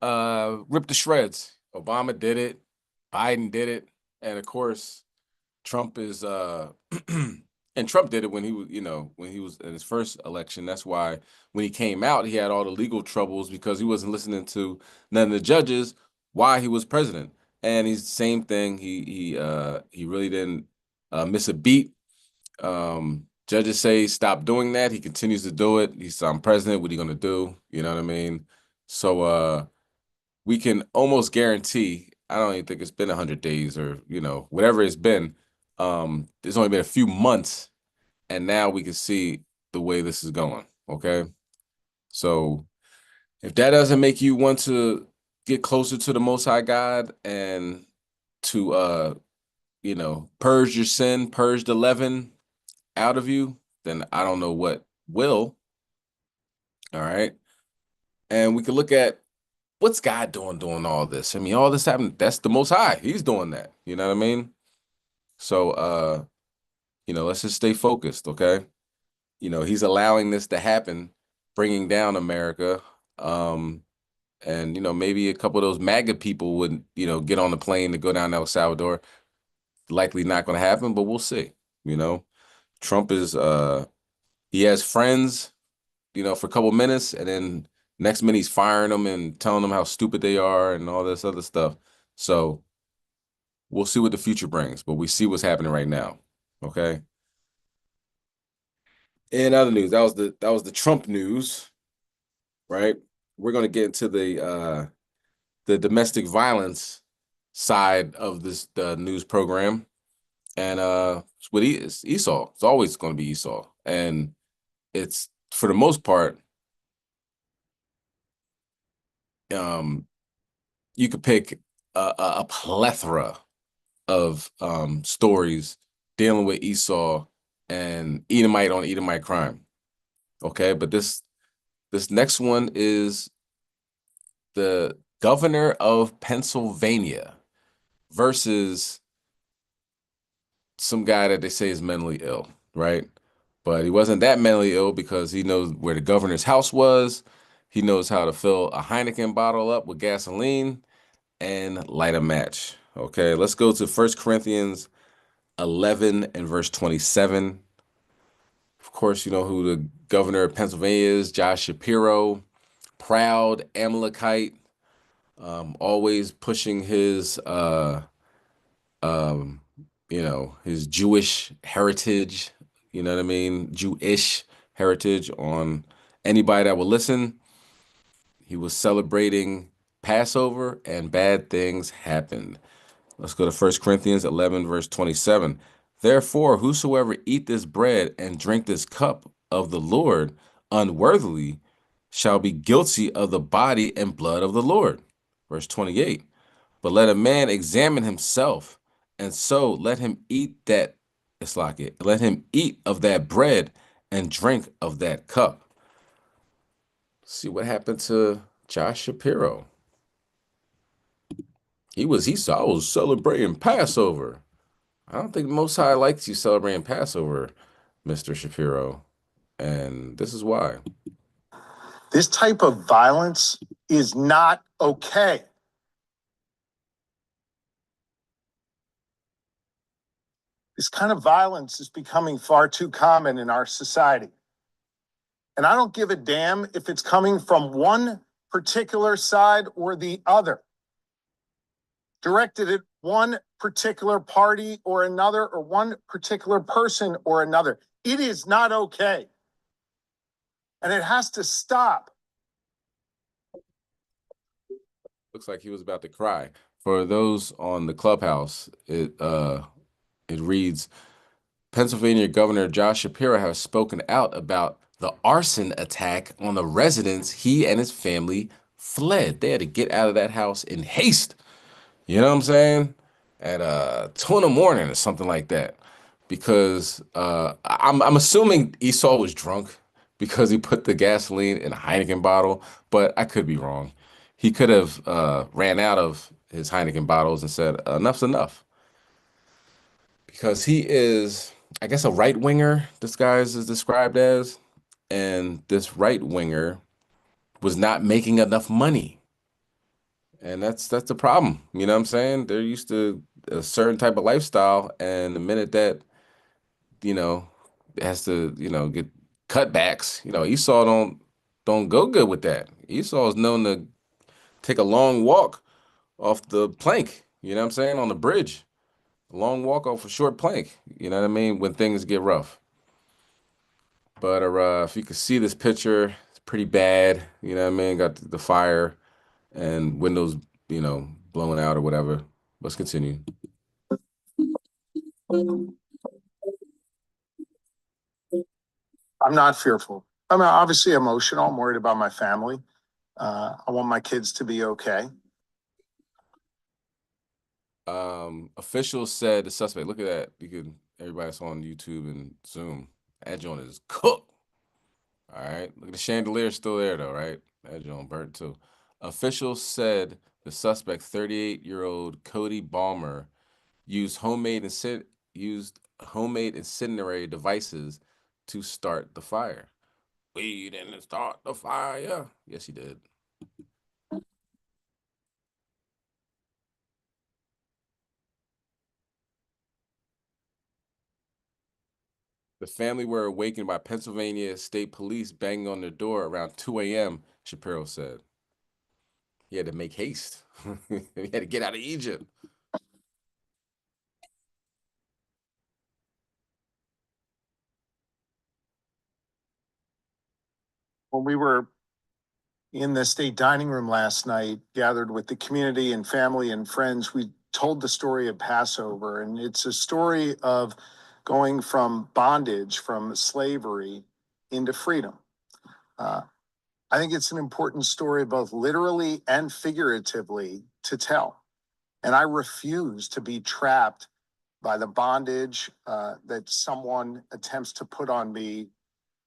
Ripped to shreds. Obama did it, Biden did it, and of course, Trump is and Trump did it when he was, when he was in his first election. That's why when he came out, he had all the legal troubles because he wasn't listening to none of the judges while he was president. And he's the same thing. He really didn't miss a beat. Judges say stop doing that. He continues to do it. He's I'm president. What are you gonna do? You know what I mean? So we can almost guarantee, I don't even think it's been 100 days or, whatever it's been. There's only been a few months, and now we can see the way this is going, okay? So if that doesn't make you want to get closer to the Most High God and to, purge your sin, purge the leaven out of you, then I don't know what will, all right? And we can look at what's God doing all this? I mean, all this happened, that's the Most High. He's doing that. You know what I mean? So, let's just stay focused, okay? He's allowing this to happen, bringing down America. And, maybe a couple of those MAGA people would, get on the plane to go down to El Salvador. Likely not going to happen, but we'll see. Trump is, he has friends, for a couple minutes, and then next minute he's firing them and telling them how stupid they are and all this other stuff. So we'll see what the future brings, but we see what's happening right now. Okay. In other news, that was the Trump news, right? We're going to get into the domestic violence side of the news program. And it's with Esau. It's always going to be Esau. And it's, for the most part, you could pick a plethora of stories dealing with Esau and Edomite on Edomite crime. Okay, but this next one is the governor of Pennsylvania versus some guy that they say is mentally ill, right? But he wasn't that mentally ill because he knows where the governor's house was. He knows how to fill a Heineken bottle up with gasoline and light a match. Okay, let's go to 1 Corinthians 11 and verse 27. Of course, you know who the governor of Pennsylvania is, Josh Shapiro, proud Amalekite, always pushing his, his Jewish heritage, you know what I mean? Jewish heritage on anybody that will listen. He was celebrating Passover and bad things happened. Let's go to 1 Corinthians 11, verse 27. Therefore, whosoever eat this bread and drink this cup of the Lord unworthily shall be guilty of the body and blood of the Lord. Verse 28. But let a man examine himself, and so let him eat let him eat of that bread and drink of that cup. See what happened to Josh Shapiro. He was celebrating Passover. I don't think Most High likes you celebrating Passover, Mr. Shapiro. And this is why. This type of violence is not okay. This kind of violence is becoming far too common in our society. And I don't give a damn if it's coming from one particular side or the other, directed at one particular party or another, or one particular person or another. It is not okay. And it has to stop. Looks like he was about to cry. For those on the Clubhouse, it reads, Pennsylvania Governor Josh Shapiro has spoken out about the arson attack on the residence he and his family fled. They had to get out of that house in haste. You know what I'm saying? At 2 in the morning or something like that. Because I'm assuming Esau was drunk because he put the gasoline in a Heineken bottle, but I could be wrong. He could have ran out of his Heineken bottles and said, enough's enough. Because he is, I guess, a right winger, this guy is described as, and this right winger was not making enough money. And that's the problem. You know what I'm saying? They're used to a certain type of lifestyle, and the minute that, it has to, get cutbacks, Esau don't go good with that. Esau is known to take a long walk off the plank, you know what I'm saying, on the bridge. A long walk off a short plank, you know what I mean, when things get rough. But if you could see this picture, it's pretty bad, you know what I mean? Got the fire and windows, blowing out or whatever. Let's continue. I'm not fearful. I'm obviously emotional. I'm worried about my family. I want my kids to be okay. Officials said the suspect, look at that. Everybody saw on YouTube and Zoom. That joint is cooked. All right. Look at the chandelier still there though, right? That joint burnt too. Officials said the suspect, 38-year-old Cody Balmer, used homemade incendiary devices to start the fire. We didn't start the fire. Yes, he did. The family were awakened by Pennsylvania State Police banging on their door around 2 a.m., Shapiro said. He had to make haste. He had to get out of Egypt. When we were in the state dining room last night, gathered with the community and family and friends, we told the story of Passover. And it's a story of going from bondage, from slavery into freedom. I think it's an important story, both literally and figuratively, to tell. And I refuse to be trapped by the bondage that someone attempts to put on me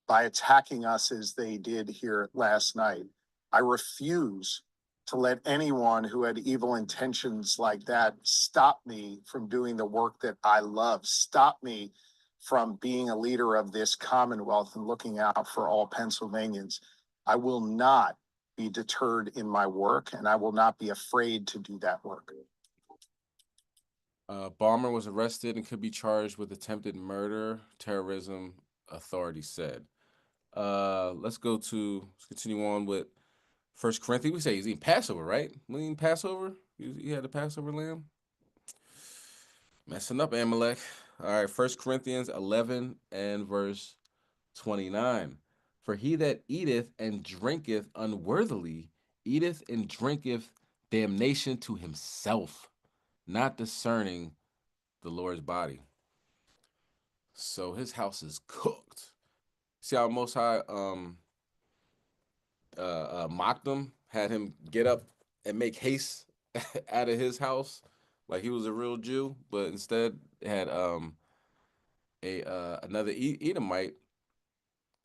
by attacking us as they did here last night. I refuse to let anyone who had evil intentions like that stop me from doing the work that I love, stop me from being a leader of this Commonwealth and looking out for all Pennsylvanians. I will not be deterred in my work, and I will not be afraid to do that work. Balmer was arrested and could be charged with attempted murder, terrorism, authorities said. Let's continue on with 1 Corinthians. We say he's eating Passover, right? We eating Passover? You had the Passover lamb? Messing up, Amalek. All right, 1 Corinthians 11 and verse 29. For he that eateth and drinketh unworthily eateth and drinketh damnation to himself, not discerning the Lord's body. So his house is cooked. See how Most High mocked him, had him get up and make haste out of his house like he was a real Jew, but instead had another Edomite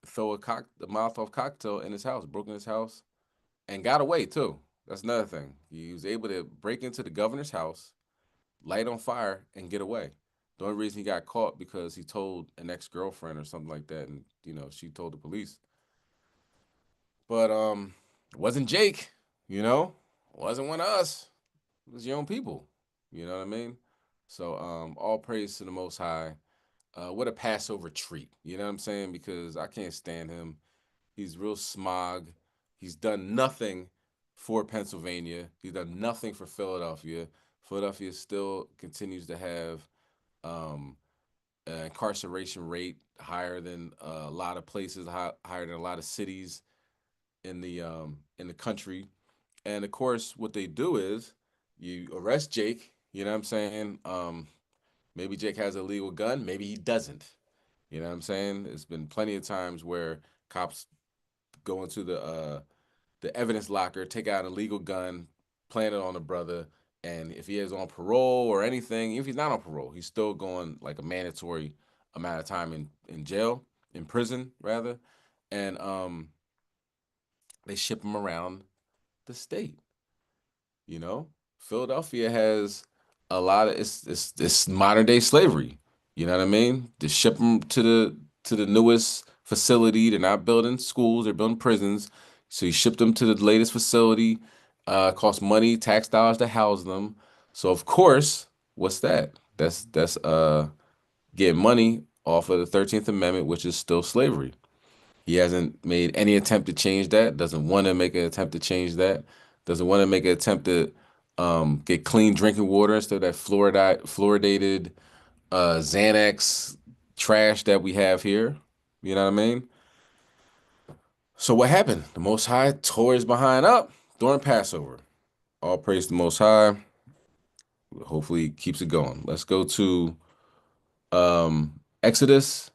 throw a Molotov cocktail in his house, broke in his house, and got away too. That's another thing. He was able to break into the governor's house, light on fire, and get away. The only reason he got caught because he told an ex-girlfriend or something like that, and she told the police. But it wasn't Jake, it wasn't one of us. It was your own people. You know what I mean? So all praise to the Most High. What a Passover treat. You know what I'm saying? Because I can't stand him. He's real smog. He's done nothing for Pennsylvania. He's done nothing for Philadelphia. Philadelphia still continues to have incarceration rate higher than a lot of places, higher than a lot of cities in the country. And of course, what they do is you arrest Jake. You know what I'm saying? Maybe Jake has a legal gun. Maybe he doesn't. You know what I'm saying? There's been plenty of times where cops go into the evidence locker, take out an illegal gun, plant it on a brother, and if he is on parole or anything, if he's not on parole, he's still going like a mandatory amount of time in jail, in prison rather, and they ship him around the state. You know, Philadelphia has a lot of it's modern day slavery. You know what I mean? They ship them to the newest facility. They're not building schools; they're building prisons. So you ship them to the latest facility. Costs money, tax dollars to house them. So of course, what's that? That's getting money off of the 13th Amendment, which is still slavery. He hasn't made any attempt to change that. Doesn't want to make an attempt to change that. Doesn't want to make an attempt to get clean drinking water instead of that fluoridated Xanax trash that we have here. You know what I mean? So what happened? The Most High tore his behind up during Passover. All praise the Most High. Hopefully he keeps it going. Let's go to Exodus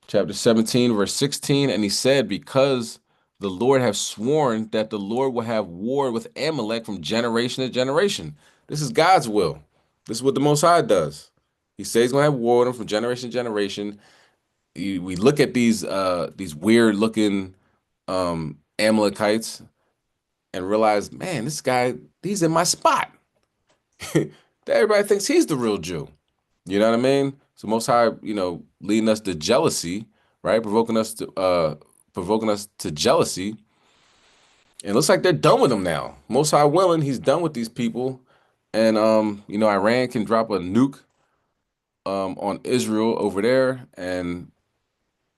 chapter 17, verse 16. And he said, because the Lord have sworn that the Lord will have war with Amalek from generation to generation. This is God's will. This is what the Most High does. He says he's going to have war with them from generation to generation. We look at these weird looking Amalekites and realize, man, this guy, he's in my spot. Everybody thinks he's the real Jew. You know what I mean? So Most High, leading us to jealousy, right? Provoking us to jealousy. And it looks like they're done with him now. Most High willing, he's done with these people. And Iran can drop a nuke on Israel over there, and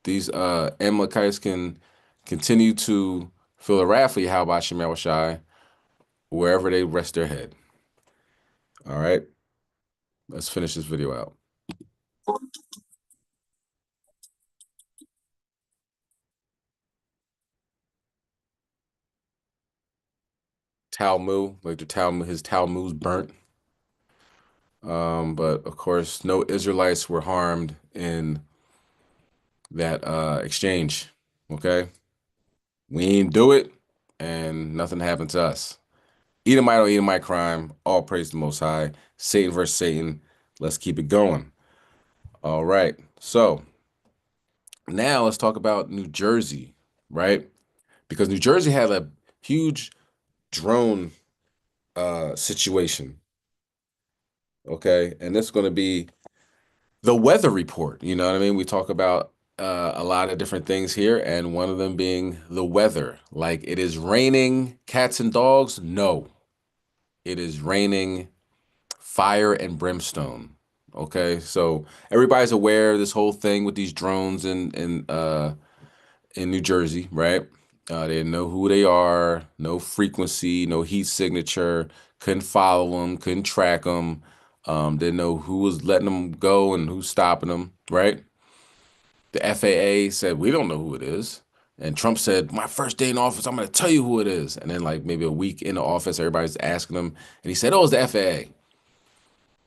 these Amalekites can continue to feel the wrath of Yahweh Shem Yahushai wherever they rest their head. All right, let's finish this video out. Talmud, like his Talmud's burnt. But of course, no Israelites were harmed in that exchange. Okay, we ain't do it, and nothing happened to us. Edomite or Edomite crime, all praise the Most High. Satan versus Satan. Let's keep it going. All right, so now let's talk about New Jersey, right? Because New Jersey had a huge drone situation. Okay, and this is going to be the weather report. You know what I mean? We talk about a lot of different things here, and one of them being the weather. Like, it is raining cats and dogs? No. It is raining fire and brimstone. Okay, so everybody's aware of this whole thing with these drones in New Jersey, right? They didn't know who they are, no frequency, no heat signature, couldn't follow them, couldn't track them, didn't know who was letting them go and who's stopping them, right? The FAA said, we don't know who it is. And Trump said, my first day in office, I'm going to tell you who it is. And then like maybe a week in the office, everybody's asking him. And he said, oh, it's the FAA.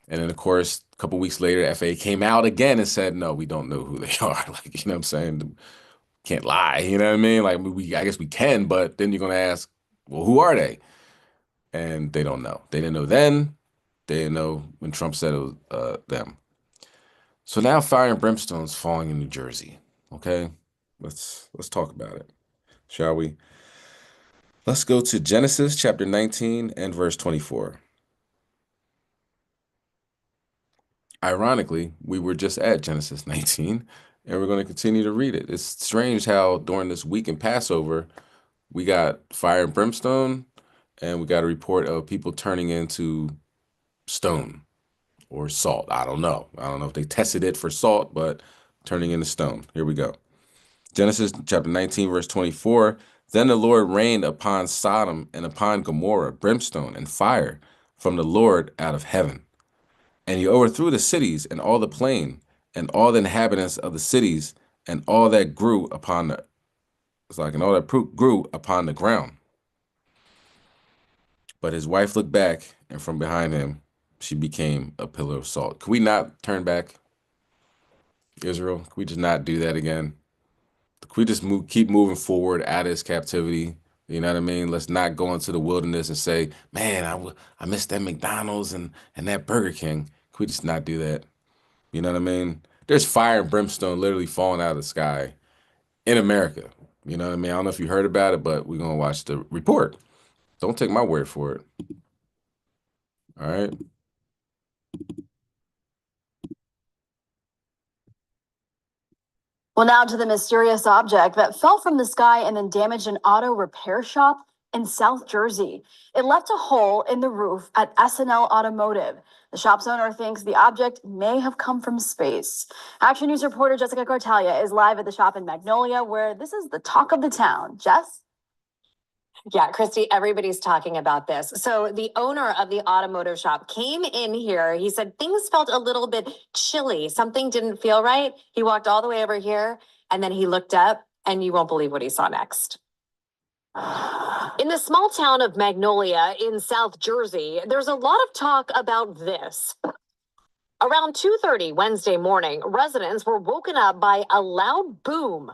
And then, of course, a couple weeks later, the FAA came out again and said, no, we don't know who they are. Like, you know what I'm saying? Can't lie, you know what I mean? Like, I guess we can, but then you're going to ask, well, who are they? And they don't know. They didn't know then. They didn't know when Trump said it was them. So now fire and brimstone's falling in New Jersey. Okay, let's talk about it, shall we? Let's go to Genesis chapter 19 and verse 24. Ironically, we were just at Genesis 19, and we're going to continue to read it. It's strange how during this week in Passover, we got fire and brimstone, and we got a report of people turning into stone or salt. I don't know. I don't know if they tested it for salt, but turning into stone. Here we go. Genesis chapter 19, verse 24. Then the Lord rained upon Sodom and upon Gomorrah brimstone and fire from the Lord out of heaven. And he overthrew the cities and all the plain, and all the inhabitants of the cities, and all that grew upon the and all that grew upon the ground. But his wife looked back, and from behind him, she became a pillar of salt. Can we not turn back, Israel? Can we just not do that again? Can we just keep moving forward out of this captivity? You know what I mean? Let's not go into the wilderness and say, man, I miss that McDonald's and that Burger King. Can we just not do that? You know what I mean? There's fire and brimstone literally falling out of the sky in America. You know what I mean? I don't know if you heard about it, but we're going to watch the report. Don't take my word for it. All right. Well, now to the mysterious object that fell from the sky and then damaged an auto repair shop in South Jersey. It left a hole in the roof at SNL Automotive. The shop's owner thinks the object may have come from space. Action News reporter Jessica Cartalia is live at the shop in Magnolia, where this is the talk of the town. Jess? Yeah, Christy, everybody's talking about this. So the owner of the automotive shop came in here. He said things felt a little bit chilly. Something didn't feel right. He walked all the way over here and then he looked up and you won't believe what he saw next. In the small town of Magnolia in South Jersey, there's a lot of talk about this. Around 2:30 Wednesday morning, residents were woken up by a loud boom.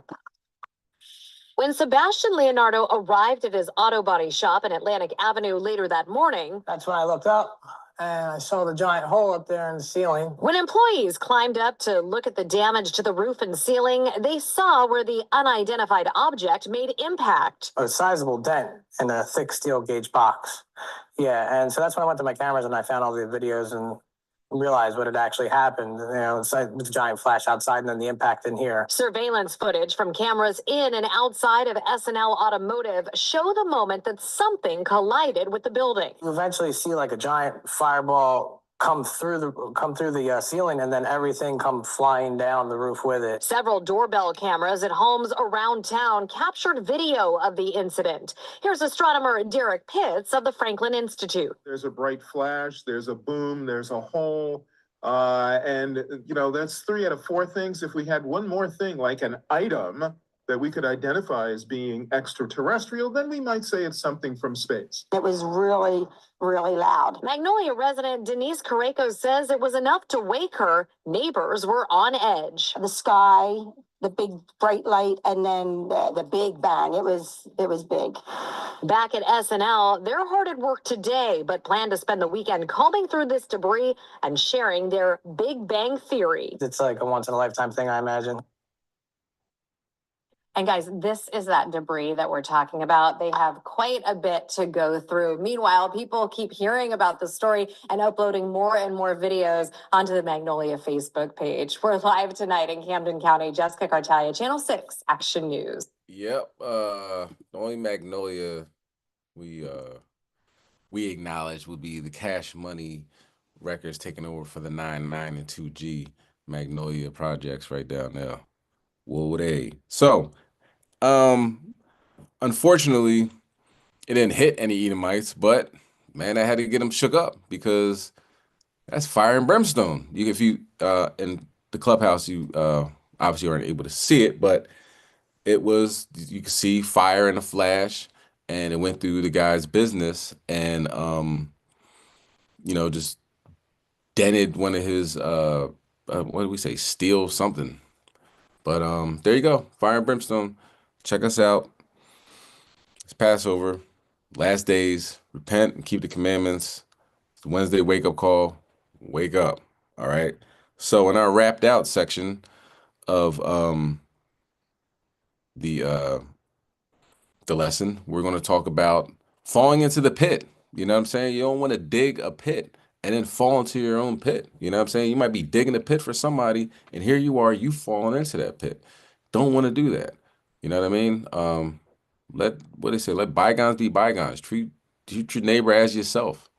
When Sebastian Leonardo arrived at his auto body shop in Atlantic Avenue later that morning, That's when I looked up and I saw the giant hole up there in the ceiling. when employees climbed up to look at the damage to the roof and ceiling, they saw where the unidentified object made impact. A sizable dent in a thick steel gauge box. Yeah, and so that's when I went to my cameras and I found all the videos and realized what had actually happened. You know, it's like with the giant flash outside and then the impact in here. Surveillance footage from cameras in and outside of SNL Automotive show the moment that something collided with the building. You eventually see like a giant fireball come through the ceiling and then everything come flying down the roof with it. Several doorbell cameras at homes around town captured video of the incident. Here's astronomer Derek Pitts of the Franklin Institute. There's a bright flash, there's a boom, there's a hole. And, you know, that's 3 out of 4 things. If we had one more thing, like an item that we could identify as being extraterrestrial, then we might say it's something from space. It was really loud. Magnolia resident Denise Carreco says it was enough to wake her. Neighbors were on edge. The sky, the big bright light, and then the big bang. It was big. Back at SNL, they're hard at work today, but plan to spend the weekend combing through this debris and sharing their Big Bang Theory. It's like a once in a lifetime thing, I imagine. And guys, this is that debris that we're talking about. They have quite a bit to go through. Meanwhile, people keep hearing about the story and uploading more and more videos onto the Magnolia Facebook page. We're live tonight in Camden County. Jessica Cartalia, Channel 6, Action News. Yep. The only Magnolia we acknowledge would be the Cash Money Records taking over for the 9, 9, and 2G Magnolia projects right down there. Whoa, they. So, unfortunately, it didn't hit any Edomites, but man, I had to get them shook up because that's fire and brimstone. If you in the clubhouse, you obviously aren't able to see it, but it was, you could see fire in a flash, and it went through the guy's business and just dented one of his what do we say, steel something. But there you go, fire and brimstone. Check us out. It's Passover, last days. Repent and keep the commandments. It's the Wednesday wake up call. Wake up. All right. So in our wrapped out section of the lesson, we're going to talk about falling into the pit. You know what I'm saying? You don't want to dig a pit and then fall into your own pit. You know what I'm saying? You might be digging a pit for somebody, and here you are, you falling into that pit. Don't want to do that. You know what I mean? Let bygones be bygones. Treat your neighbor as yourself.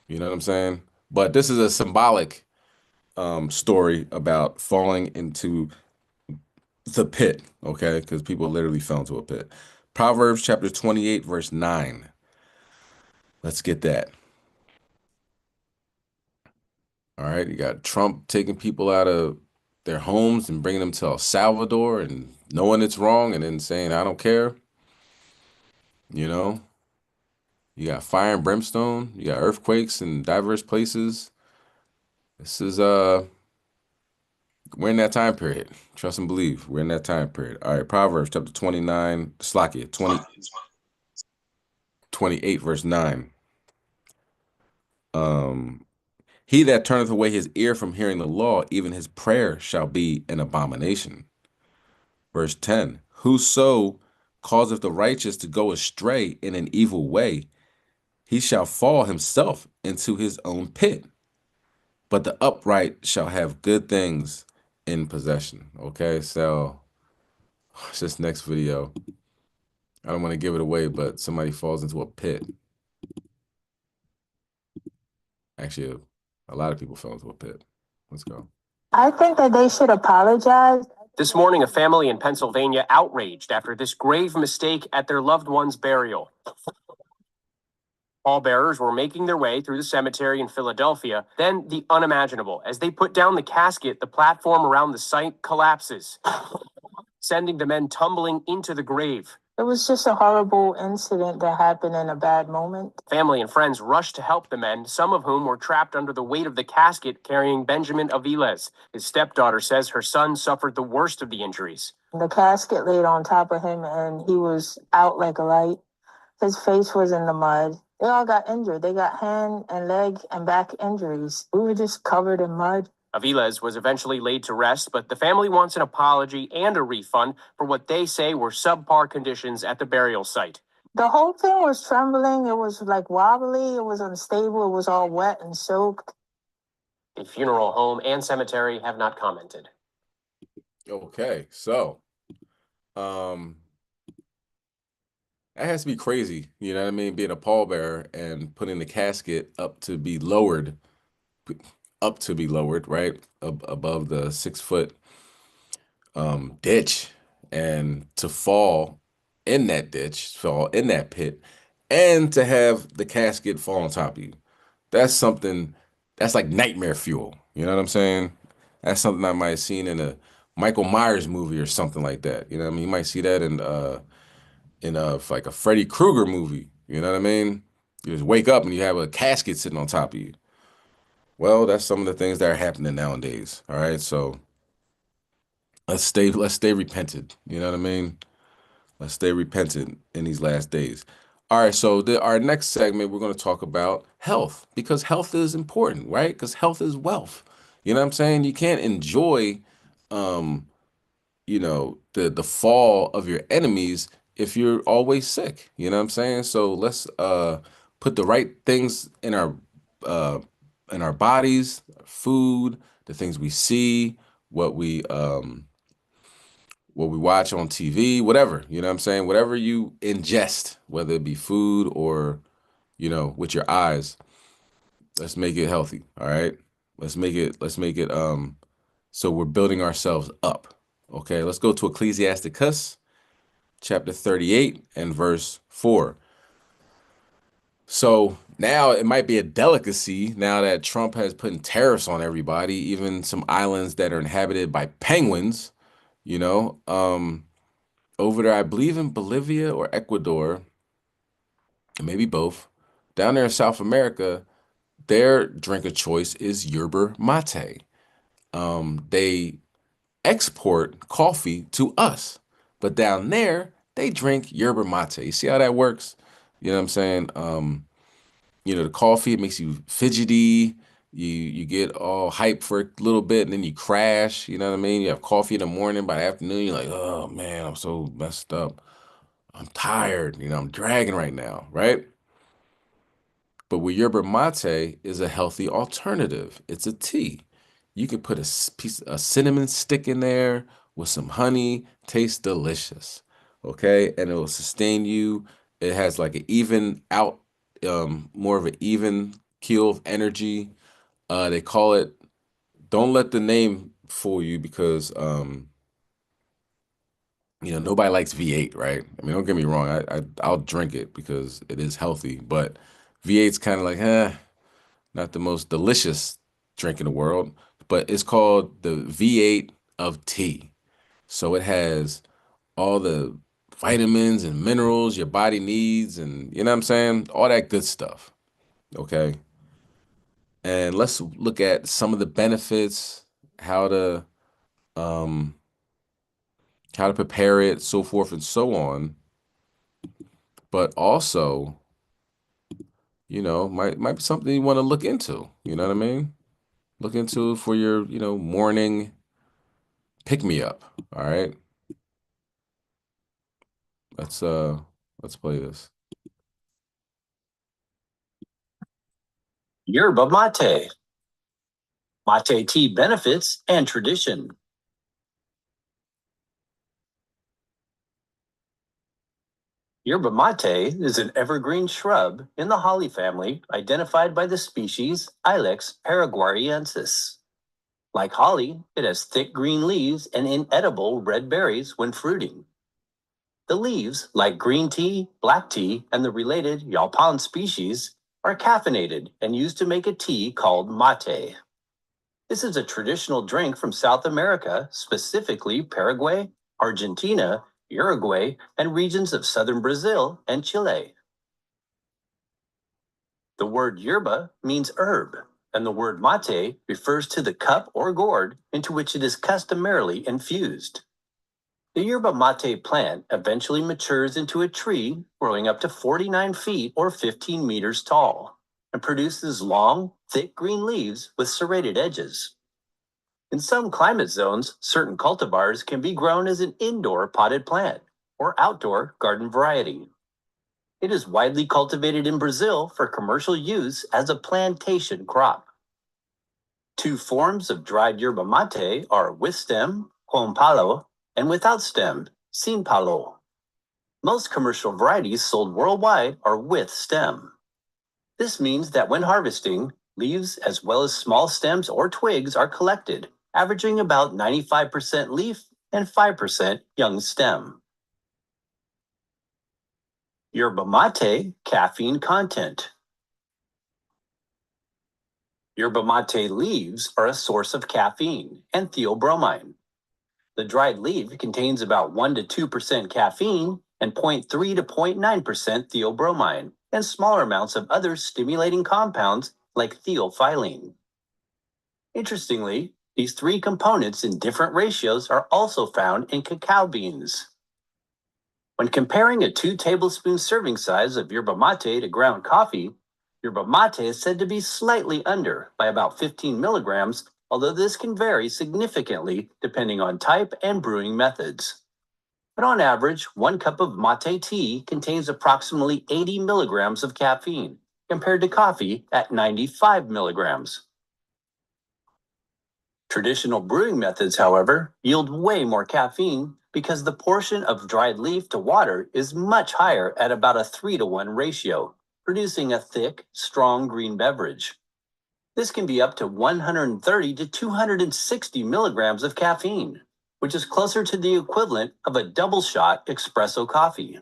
You know what I'm saying? But this is a symbolic story about falling into the pit, okay? Because people literally fell into a pit. Proverbs chapter 28, verse 9. Let's get that. All right, you got Trump taking people out of their homes and bringing them to El Salvador and knowing it's wrong and then saying, I don't care. You know, you got fire and brimstone, you got earthquakes in diverse places. This is, we're in that time period. Trust and believe. We're in that time period. All right, Proverbs chapter 29, Slakia, 28, verse 9. He that turneth away his ear from hearing the law, even his prayer shall be an abomination. Verse 10, whoso causeth the righteous to go astray in an evil way, he shall fall himself into his own pit. But the upright shall have good things in possession. Okay, so watch this next video. I don't want to give it away, but somebody falls into a pit. Actually, a lot of people fell into a pit. Let's go. I think that they should apologize. This morning, a family in Pennsylvania outraged after this grave mistake at their loved one's burial. Pallbearers were making their way through the cemetery in Philadelphia. Then the unimaginable. As they put down the casket, the platform around the site collapses, sending the men tumbling into the grave. It was just a horrible incident that happened in a bad moment. Family and friends rushed to help the men, some of whom were trapped under the weight of the casket carrying Benjamin Aviles. His stepdaughter says her son suffered the worst of the injuries. The casket laid on top of him and he was out like a light. His face was in the mud. They all got injured. They got hand and leg and back injuries. We were just covered in mud. Aviles was eventually laid to rest, but the family wants an apology and a refund for what they say were subpar conditions at the burial site. The whole thing was trembling. It was like wobbly. It was unstable. It was all wet and soaked. The funeral home and cemetery have not commented. Okay, so that has to be crazy, you know what I mean? Being a pallbearer and putting the casket up to be lowered, right? Above the 6 foot ditch, and to fall in that ditch, fall in that pit, and to have the casket fall on top of you. That's something, that's like nightmare fuel. You know what I'm saying? That's something I might have seen in a Michael Myers movie or something like that. You know what I mean? You might see that in like a Freddy Krueger movie. You know what I mean? You just wake up and you have a casket sitting on top of you. Well, that's some of the things that are happening nowadays. All right, so let's stay repentant. You know what I mean? Let's stay repentant in these last days. All right, so our next segment, we're going to talk about health, because health is important, right? Because health is wealth. You know what I'm saying? You can't enjoy, you know, the fall of your enemies if you're always sick. You know what I'm saying? So let's put the right things in our bodies, food, the things we see, what we watch on TV, whatever, you know what I'm saying? Whatever you ingest, whether it be food or, you know, with your eyes, let's make it healthy. All right. Let's make it so we're building ourselves up. Okay. Let's go to Ecclesiasticus chapter 38 and verse 4. So now it might be a delicacy now that Trump has put tariffs on everybody, even some islands that are inhabited by penguins, you know, over there, I believe in Bolivia or Ecuador, maybe both. Down there in South America, their drink of choice is yerba mate. They export coffee to us, but down there, they drink yerba mate. You see how that works? You know what I'm saying? You know, the coffee, it makes you fidgety. You get all hype for a little bit and then you crash. You know what I mean? You have coffee in the morning, by the afternoon, you're like, oh man, I'm so messed up. I'm tired. You know, I'm dragging right now, right? But with yerba mate is a healthy alternative. It's a tea. You can put a cinnamon stick in there with some honey. Tastes delicious. Okay, and it will sustain you. It has like an even out, more of an even keel of energy. They call it. Don't let the name fool you, because you know, nobody likes V8, right? I mean, don't get me wrong. I'll drink it because it is healthy, but V8's kind of like, not the most delicious drink in the world. but it's called the V8 of tea. So it has all the vitamins and minerals your body needs, and you know what I'm saying? All that good stuff. Okay. And let's look at some of the benefits, how to um how to prepare it, so forth and so on. But also, might be something you want to look into. You know what I mean? Look into for your, morning pick me up. All right. Let's play this. Yerba mate. Mate tea benefits and tradition. Yerba mate is an evergreen shrub in the holly family identified by the species Ilex paraguayensis. Like holly, it has thick green leaves and inedible red berries when fruiting. The leaves, like green tea, black tea, and the related yaupon species, are caffeinated and used to make a tea called mate. This is a traditional drink from South America, specifically Paraguay, Argentina, Uruguay, and regions of southern Brazil and Chile. The word yerba means herb, and the word mate refers to the cup or gourd into which it is customarily infused. The yerba mate plant eventually matures into a tree growing up to 49 feet or 15 meters tall and produces long, thick green leaves with serrated edges. In some climate zones, certain cultivars can be grown as an indoor potted plant or outdoor garden variety. It is widely cultivated in Brazil for commercial use as a plantation crop. Two forms of dried yerba mate are with stem, com palo, and without stem, sin palo. Most commercial varieties sold worldwide are with stem. This means that when harvesting, leaves as well as small stems or twigs are collected, averaging about 95% leaf and 5% young stem. Yerba mate caffeine content. Yerba mate leaves are a source of caffeine and theobromine. The dried leaf contains about 1 to 2% caffeine and 0.3 to 0.9% theobromine, and smaller amounts of other stimulating compounds like theophylline. Interestingly, these three components in different ratios are also found in cacao beans. When comparing a 2 tablespoon serving size of yerba mate to ground coffee, yerba mate is said to be slightly under by about 15 milligrams, although this can vary significantly depending on type and brewing methods. But on average, 1 cup of mate tea contains approximately 80 milligrams of caffeine, compared to coffee at 95 milligrams. Traditional brewing methods, however, yield way more caffeine because the portion of dried leaf to water is much higher at about a 3-to-1 ratio, producing a thick, strong green beverage. This can be up to 130 to 260 milligrams of caffeine, which is closer to the equivalent of a double-shot espresso coffee.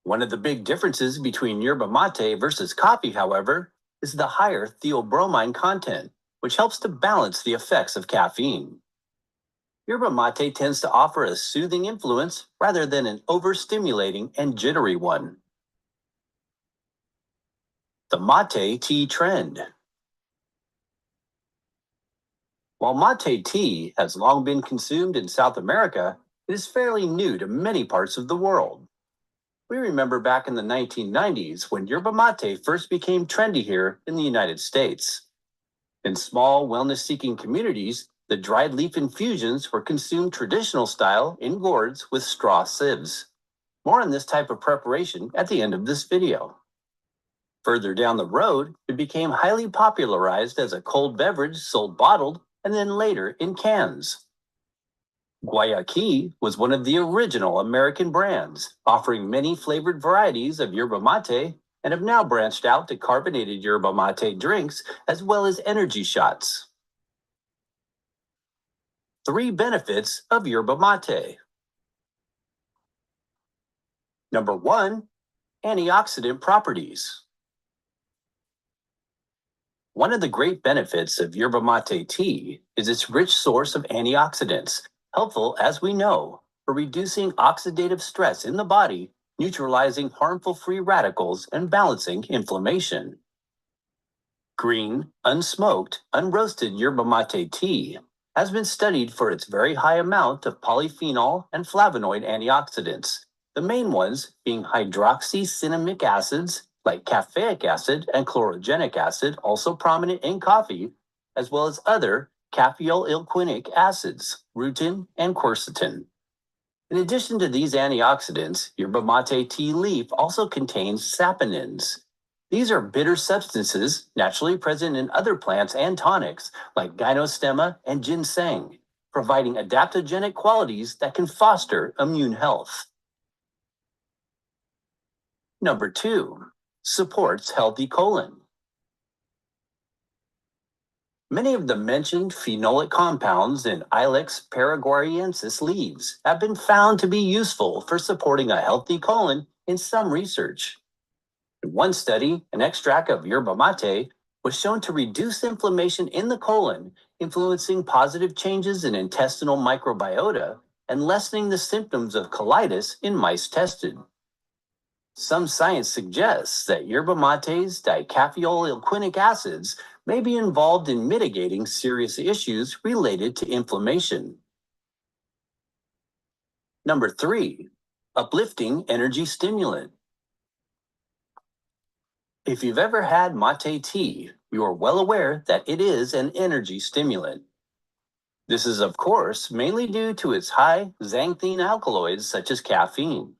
One of the big differences between yerba mate versus coffee, however, is the higher theobromine content, which helps to balance the effects of caffeine. Yerba mate tends to offer a soothing influence rather than an overstimulating and jittery one. The mate tea trend. While mate tea has long been consumed in South America, it is fairly new to many parts of the world. We remember back in the 1990s when yerba mate first became trendy here in the United States. In small, wellness-seeking communities, the dried leaf infusions were consumed traditional style in gourds with straw sieves. More on this type of preparation at the end of this video. Further down the road, it became highly popularized as a cold beverage sold bottled and then later in cans. Guayaki was one of the original American brands, offering many flavored varieties of yerba mate, and have now branched out to carbonated yerba mate drinks as well as energy shots. 3 benefits of yerba mate. Number 1, antioxidant properties. One of the great benefits of yerba mate tea is its rich source of antioxidants, helpful, as we know, for reducing oxidative stress in the body, neutralizing harmful free radicals, and balancing inflammation. Green, unsmoked, unroasted yerba mate tea has been studied for its very high amount of polyphenol and flavonoid antioxidants, the main ones being hydroxycinnamic acids like caffeic acid and chlorogenic acid, also prominent in coffee, as well as other caffeoylquinic acids, rutin and quercetin. In addition to these antioxidants, yerba mate tea leaf also contains saponins. These are bitter substances naturally present in other plants and tonics like gynostemma and ginseng, providing adaptogenic qualities that can foster immune health. Number 2, supports healthy colon. Many of the mentioned phenolic compounds in Ilex paraguariensis leaves have been found to be useful for supporting a healthy colon in some research. In one study, an extract of yerba mate was shown to reduce inflammation in the colon, influencing positive changes in intestinal microbiota and lessening the symptoms of colitis in mice tested. Some science suggests that yerba mate's dicaffeoylquinic acids may be involved in mitigating serious issues related to inflammation. Number 3, uplifting energy stimulant. If you've ever had mate tea, you are well aware that it is an energy stimulant. This is, of course, mainly due to its high xanthine alkaloids such as caffeine.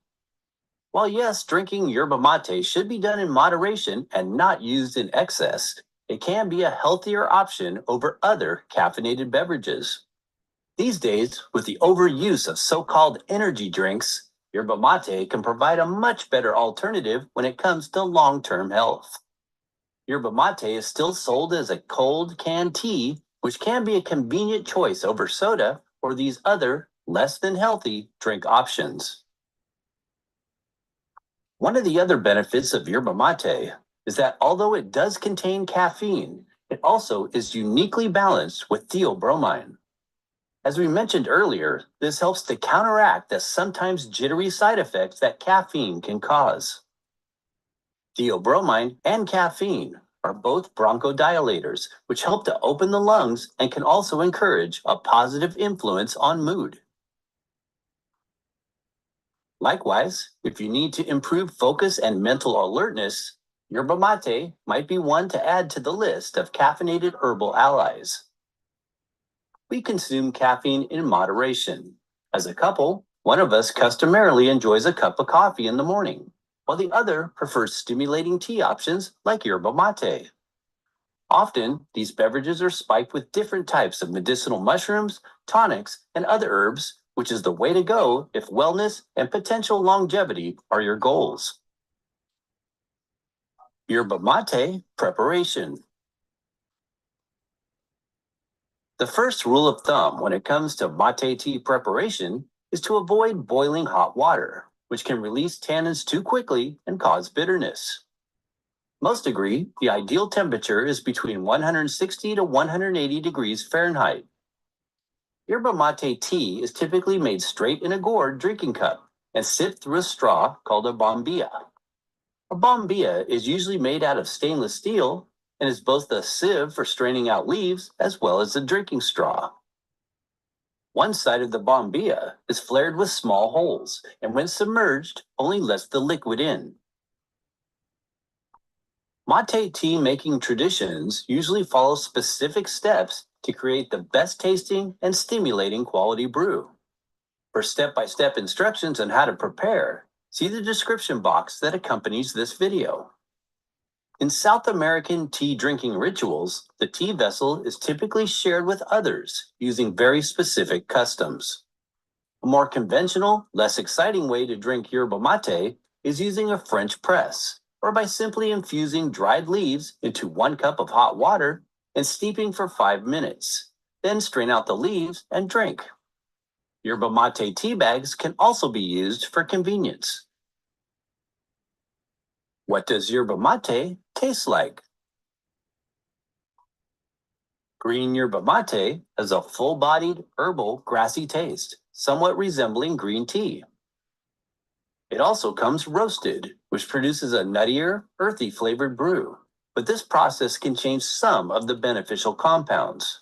While yes, drinking yerba mate should be done in moderation and not used in excess, it can be a healthier option over other caffeinated beverages. These days, with the overuse of so-called energy drinks, yerba mate can provide a much better alternative when it comes to long-term health. Yerba mate is still sold as a cold canned tea, which can be a convenient choice over soda or these other, less than healthy drink options. One of the other benefits of yerba mate is that although it does contain caffeine, it also is uniquely balanced with theobromine. As we mentioned earlier, this helps to counteract the sometimes jittery side effects that caffeine can cause. Theobromine and caffeine are both bronchodilators, which help to open the lungs and can also encourage a positive influence on mood. Likewise, if you need to improve focus and mental alertness, yerba mate might be one to add to the list of caffeinated herbal allies. We consume caffeine in moderation. As a couple, one of us customarily enjoys a cup of coffee in the morning, while the other prefers stimulating tea options like yerba mate. Often, these beverages are spiked with different types of medicinal mushrooms, tonics, and other herbs, which is the way to go if wellness and potential longevity are your goals. Yerba mate preparation. The first rule of thumb when it comes to mate tea preparation is to avoid boiling hot water, which can release tannins too quickly and cause bitterness. Most agree the ideal temperature is between 160 to 180 degrees Fahrenheit. Yerba mate tea is typically made straight in a gourd drinking cup and sipped through a straw called a bombilla. A bombilla is usually made out of stainless steel and is both a sieve for straining out leaves as well as a drinking straw. One side of the bombilla is flared with small holes, and when submerged, only lets the liquid in. Mate tea making traditions usually follow specific steps to create the best tasting and stimulating quality brew. For step-by-step instructions on how to prepare, see the description box that accompanies this video. In South American tea drinking rituals, the tea vessel is typically shared with others using very specific customs. A more conventional, less exciting way to drink yerba mate is using a French press, or by simply infusing dried leaves into 1 cup of hot water and steeping for 5 minutes. Then strain out the leaves and drink. Yerba mate tea bags can also be used for convenience. What does yerba mate taste like? Green yerba mate has a full-bodied, herbal, grassy taste, somewhat resembling green tea. It also comes roasted, which produces a nuttier, earthy flavored brew, but this process can change some of the beneficial compounds.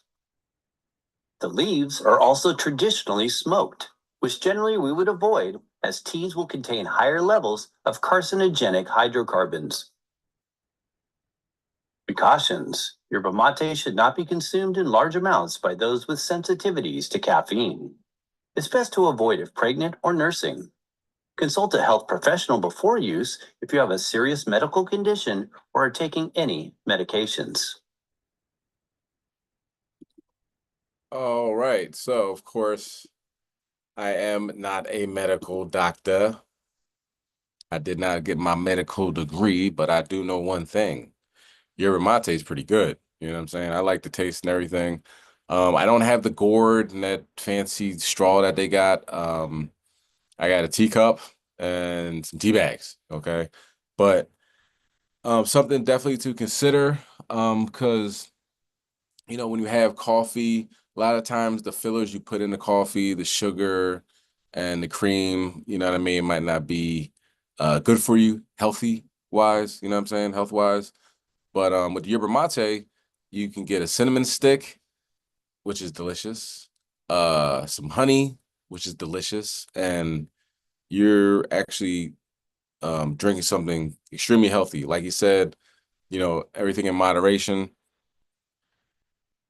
The leaves are also traditionally smoked, which generally we would avoid as teas will contain higher levels of carcinogenic hydrocarbons. Precautions. Yerba mate should not be consumed in large amounts by those with sensitivities to caffeine. It's best to avoid if pregnant or nursing. Consult a health professional before use if you have a serious medical condition or are taking any medications. All right. So, of course, I am not a medical doctor. I did not get my medical degree, but I do know one thing. Yerba mate is pretty good. You know what I'm saying? I like the taste and everything. I don't have the gourd and that fancy straw that they got. I got a teacup and some tea bags. Okay. But something definitely to consider, because when you have coffee, a lot of times the fillers you put in the coffee, the sugar and the cream, you know what I mean, might not be good for you, healthy wise, you know what I'm saying, health wise. But with yerba mate, you can get a cinnamon stick, which is delicious, some honey, which is delicious, and you're actually drinking something extremely healthy. Like you said, everything in moderation,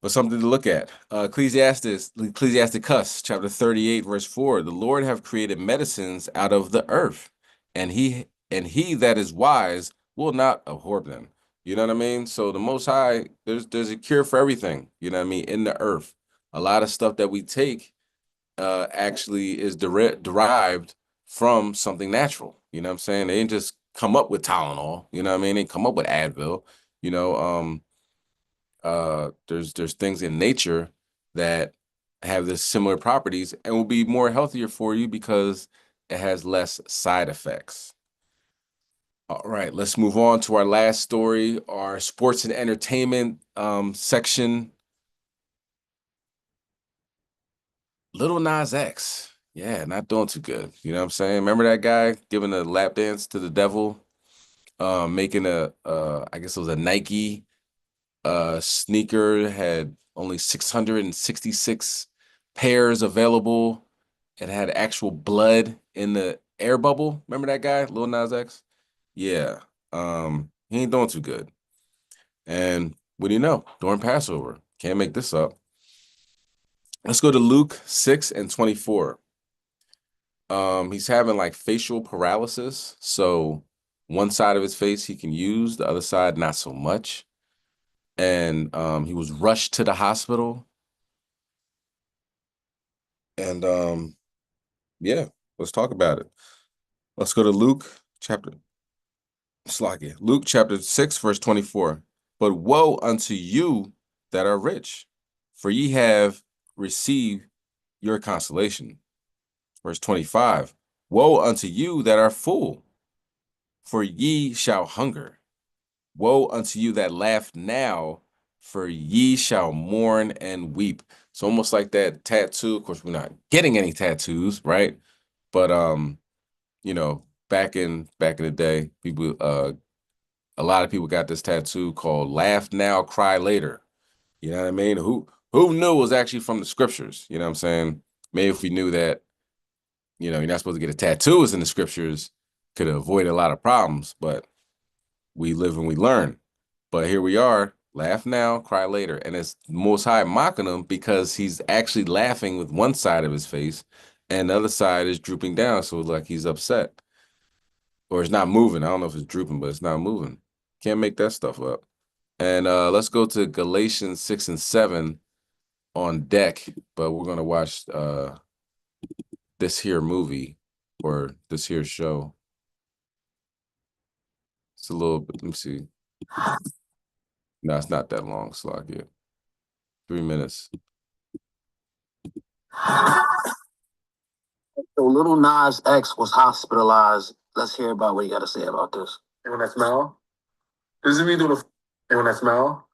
but something to look at. Ecclesiasticus, chapter 38, verse 4, the Lord have created medicines out of the earth, and he that is wise will not abhor them. You know what I mean? So the Most High, there's a cure for everything, you know what I mean, in the earth. A lot of stuff that we take actually is derived from something natural. You know what I'm saying? They didn't just come up with Tylenol, you know what I mean? They come up with Advil, there's things in nature that have this similar properties and will be more healthier for you because it has less side effects. All right, let's move on to our last story, our sports and entertainment section. Lil Nas X, yeah, not doing too good. You know what I'm saying? Remember that guy giving a lap dance to the devil, making I guess it was a Nike sneaker, had only 666 pairs available. It had actual blood in the air bubble. Remember that guy, Lil Nas X? Yeah. He ain't doing too good. And what do you know? During Passover. Can't make this up. Let's go to Luke 6:24. He's having like facial paralysis. So one side of his face he can use, the other side not so much. And he was rushed to the hospital. And yeah, let's talk about it. Let's go to Luke chapter 6, verse 24. But woe unto you that are rich, for ye have received your consolation. Verse 25. Woe unto you that are full, for ye shall hunger. Woe unto you that laugh now, for ye shall mourn and weep. It's almost like that tattoo. Of course, we're not getting any tattoos, right? But back in the day, people a lot of people got this tattoo called "Laugh Now, Cry Later." You know what I mean? Who knew it was actually from the scriptures? You know what I'm saying? Maybe if we knew that, you're not supposed to get a tattoo is in the scriptures, could avoid a lot of problems, but we live and we learn. But here we are, laugh now, cry later. And it's Most High mocking him because he's actually laughing with one side of his face and the other side is drooping down. So like he's upset. Or it's not moving. I don't know if it's drooping, but it's not moving. Can't make that stuff up. And let's go to Galatians 6 and 7 on deck. But we're going to watch this here movie or this here show. It's a little bit, let me see. No, it's not that long, Slocky. 3 minutes. So Lil Nas X was hospitalized. Let's hear about what you got to say about this. And when I smell, does it mean do the? And when I smell,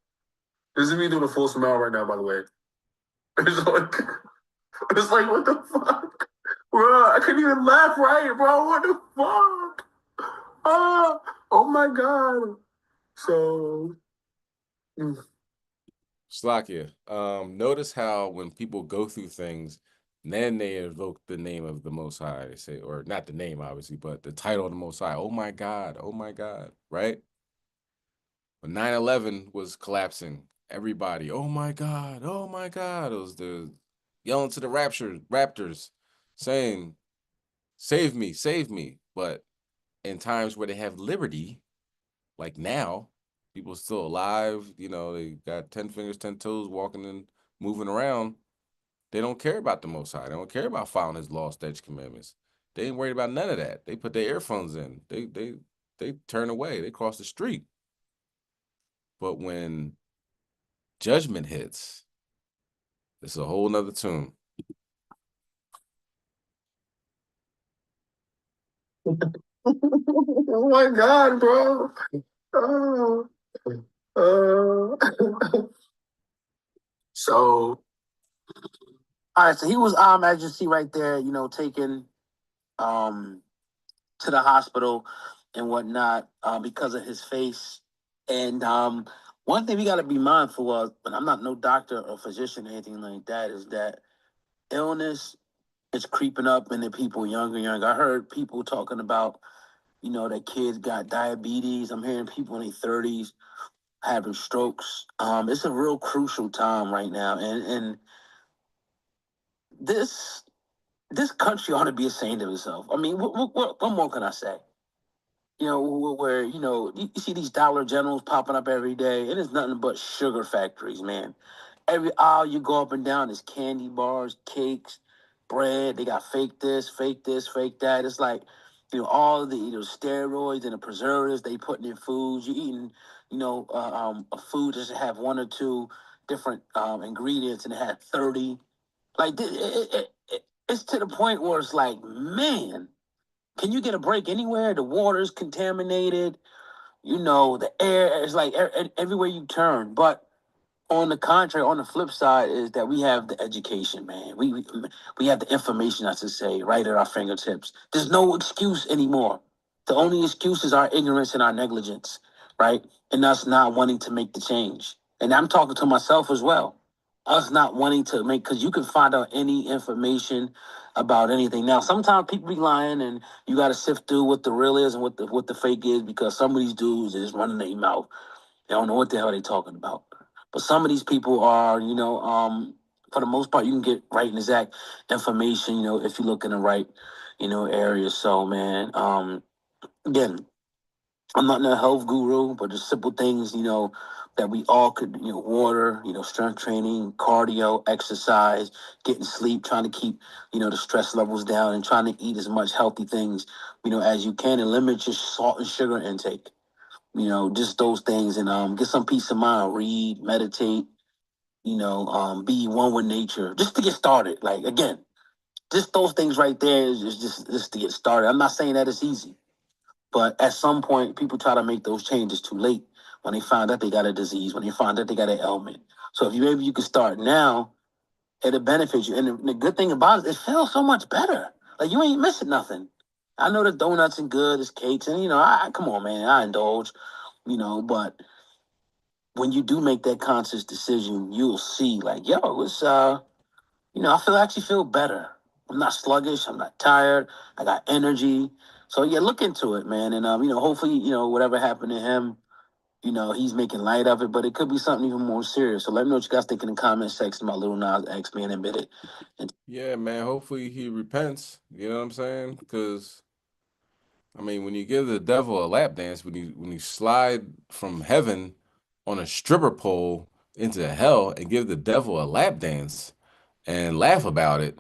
This is me doing a full smile right now, by the way. It's like, what the fuck? Bro, I couldn't even laugh right, bro. What the fuck? Oh my God. So, Slakia, notice how when people go through things, then they invoke the name of the Most High. They say, or not the name, obviously, but the title of the Most High. Oh my God, right? When 9/11 was collapsing, everybody, oh my God, oh my God. It was the yelling to the Raptors, saying, save me, save me. But in times where they have liberty, like now, people still alive, they got 10 fingers, 10 toes, walking and moving around. They don't care about the Most High. They don't care about following his law, statutes, commandments. They ain't worried about none of that. They put their earphones in. They turn away. They cross the street. But when judgment hits, it's a whole nother tune. oh my God, bro. So, all right, so he was, as you see right there, taken to the hospital and whatnot because of his face. And one thing we got to be mindful of, but I'm not no doctor or physician or anything like that, is that illness is creeping up in the people younger and younger. I heard people talking about, that kids got diabetes. I'm hearing people in their 30s having strokes. It's a real crucial time right now. And this country ought to be ashamed of itself. I mean, what more can I say? Where you see these Dollar Generals popping up every day. It is nothing but sugar factories, man. Every aisle you go up and down is candy bars, cakes, bread. They got fake this, fake that. It's like, all of the steroids and the preservatives they putting in foods. You eating, a food just have one or two different ingredients and it had 30. Like it's to the point where it's like, man, can you get a break anywhere? The water's contaminated. The air is like everywhere you turn. But on the contrary, on the flip side is that we have the education, man. We have the information, I should say, right at our fingertips. There's no excuse anymore. The only excuse is our ignorance and our negligence, right? And us not wanting to make the change. And I'm talking to myself as well. Us not wanting to make, because you can find out any information about anything. Now, sometimes people be lying, and you got to sift through what the real is and what the fake is, because some of these dudes is running their mouth. They don't know what the hell they talking about. But some of these people are, for the most part, you can get right and exact information, if you look in the right, area. So, man, again, I'm not a health guru, but just simple things, that we all could, water, strength training, cardio, exercise, getting sleep, trying to keep, the stress levels down and trying to eat as much healthy things, as you can and limit your salt and sugar intake. Just those things and get some peace of mind, read, meditate, be one with nature, just to get started. Like, again, just those things right there is just to get started. I'm not saying that it's easy, but at some point, people try to make those changes too late when they find out they got a disease, when they find out they got an ailment. So if maybe you can start now, it'll benefit you. And the good thing about it feels so much better. Like, you ain't missing nothing. I know the donuts and good, it's cakes, and come on, man, I indulge, but when you do make that conscious decision, you'll see, like, yo, it's actually feel better. I'm not sluggish. I'm not tired. I got energy. So yeah, look into it, man. And hopefully, whatever happened to him, he's making light of it. But it could be something even more serious. So let me know what you guys think in the comment section about Lil Nas X being admitted. Yeah, man. Hopefully he repents. You know what I'm saying? Because when you give the devil a lap dance, when you slide from heaven on a stripper pole into hell and give the devil a lap dance and laugh about it,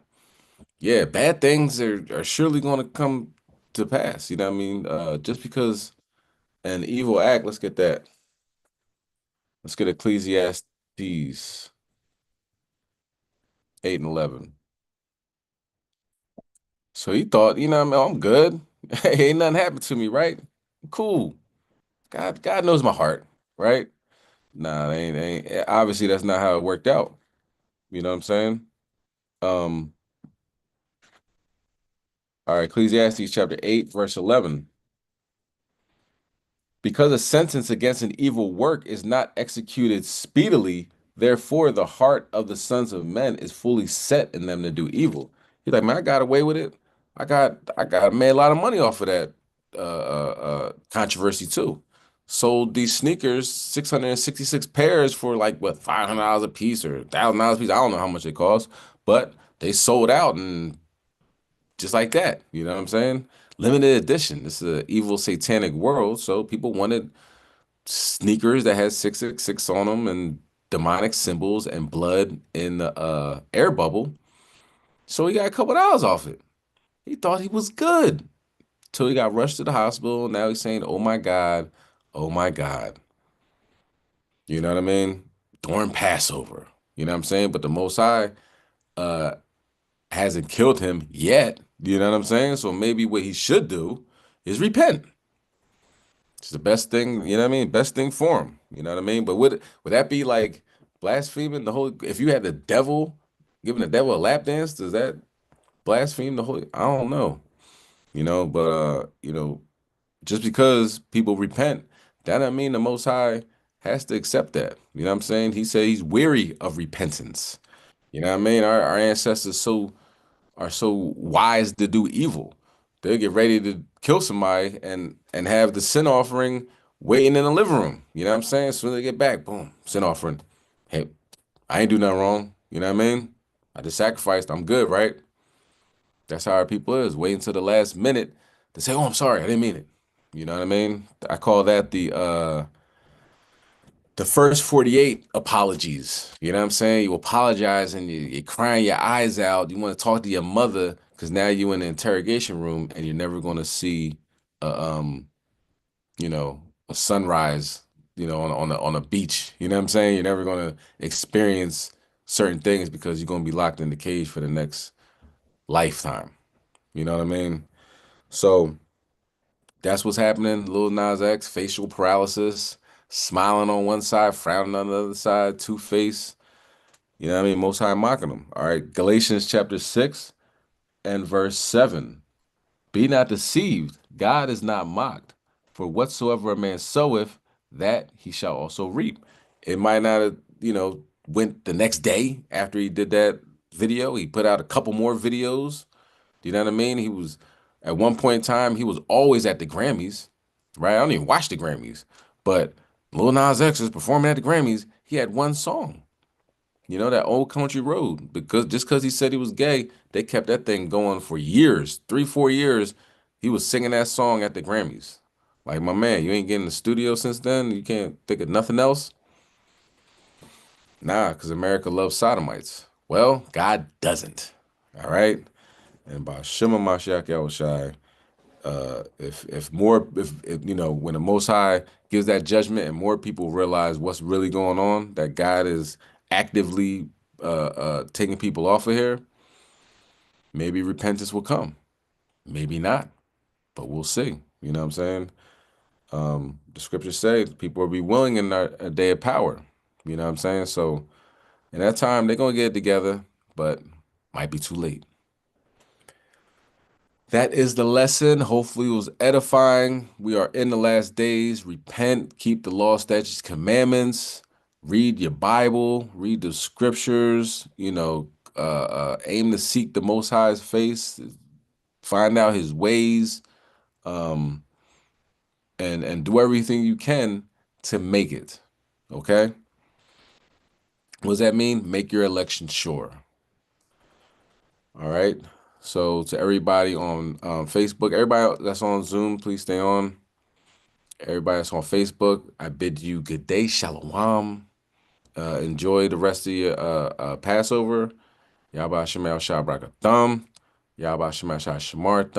yeah, bad things are surely going to come to pass. You know what I mean? Just because an evil act, let's get that. Let's get Ecclesiastes 8:11. So he thought, I'm good. Ain't nothing happened to me, right? Cool. God knows my heart, right? Nah, they ain't obviously that's not how it worked out. You know what I'm saying? All right, Ecclesiastes chapter 8, verse 11. Because a sentence against an evil work is not executed speedily, therefore the heart of the sons of men is fully set in them to do evil. He's like, man, I got away with it. I made a lot of money off of that controversy too. Sold these sneakers, 666 pairs for like what, $500 a piece or $1,000 a piece. I don't know how much it cost, but they sold out and just like that. You know what I'm saying? Limited edition. This is an evil satanic world, so people wanted sneakers that had 666 on them and demonic symbols and blood in the air bubble. So he got a couple dollars off it. He thought he was good till he got rushed to the hospital. Now he's saying, "Oh my God, oh my God." You know what I mean? During Passover. You know what I'm saying? But the Most High hasn't killed him yet. You know what I'm saying? So maybe what he should do is repent. It's the best thing, you know what I mean? Best thing for him. You know what I mean? But would that be like blaspheming the whole, if you had the devil, giving the devil a lap dance, does that blaspheme the whole, I don't know. You know, but just because people repent, that doesn't mean the Most High has to accept that. You know what I'm saying? He said he's weary of repentance. You know what I mean? Our ancestors are so wise to do evil. They'll get ready to kill somebody and have the sin offering waiting in the living room. You know what I'm saying? As soon as they get back, boom, sin offering. Hey, I ain't do nothing wrong. You know what I mean? I just sacrificed. I'm good, right? That's how our people is. Waiting until the last minute to say, "Oh, I'm sorry, I didn't mean it." You know what I mean? I call that the first 48 apologies. You know what I'm saying? You apologize and you're crying your eyes out. You want to talk to your mother because now you're in the interrogation room and you're never going to see a a sunrise, on a beach. You know what I'm saying? You're never going to experience certain things because you're going to be locked in the cage for the next lifetime. You know what I mean? So that's what's happening. Lil Nas X, facial paralysis, smiling on one side, frowning on the other side, two-faced. You know what I mean? Most High mocking them. All right, Galatians chapter 6 and verse 7. Be not deceived, God is not mocked. For whatsoever a man soweth, that he shall also reap. It might not have, went the next day after he did that video. He put out a couple more videos. Do you know what I mean? He was, at one point in time, he was always at the Grammys, right? I don't even watch the Grammys, but Lil Nas X is performing at the Grammys. He had one song, that Old Country Road, because he said he was gay, they kept that thing going for years, 3-4 years. He was singing that song at the Grammys. Like, my man, you ain't getting in the studio since then? You can't think of nothing else? Nah, because America loves sodomites. Well, God doesn't. All right? And by Shema Mashiach Yahushai, when the Most High gives that judgment and more people realize what's really going on, that God is actively taking people off of here, maybe repentance will come. Maybe not, but we'll see. You know what I'm saying? The scriptures say people will be willing in a day of power. You know what I'm saying? So in that time, they're going to get it together, but might be too late. That is the lesson. Hopefully it was edifying. We are in the last days. Repent, keep the law, statutes, commandments, read your Bible, read the scriptures, aim to seek the Most High's face, find out his ways, and do everything you can to make it. Okay? What does that mean? Make your election sure. All right? So to everybody on Facebook, everybody that's on Zoom, please stay on. Everybody that's on Facebook, I bid you good day, shalom. Enjoy the rest of your Passover. Yabba Shemal Shabrakatham. Yabba Shemal Shamartham.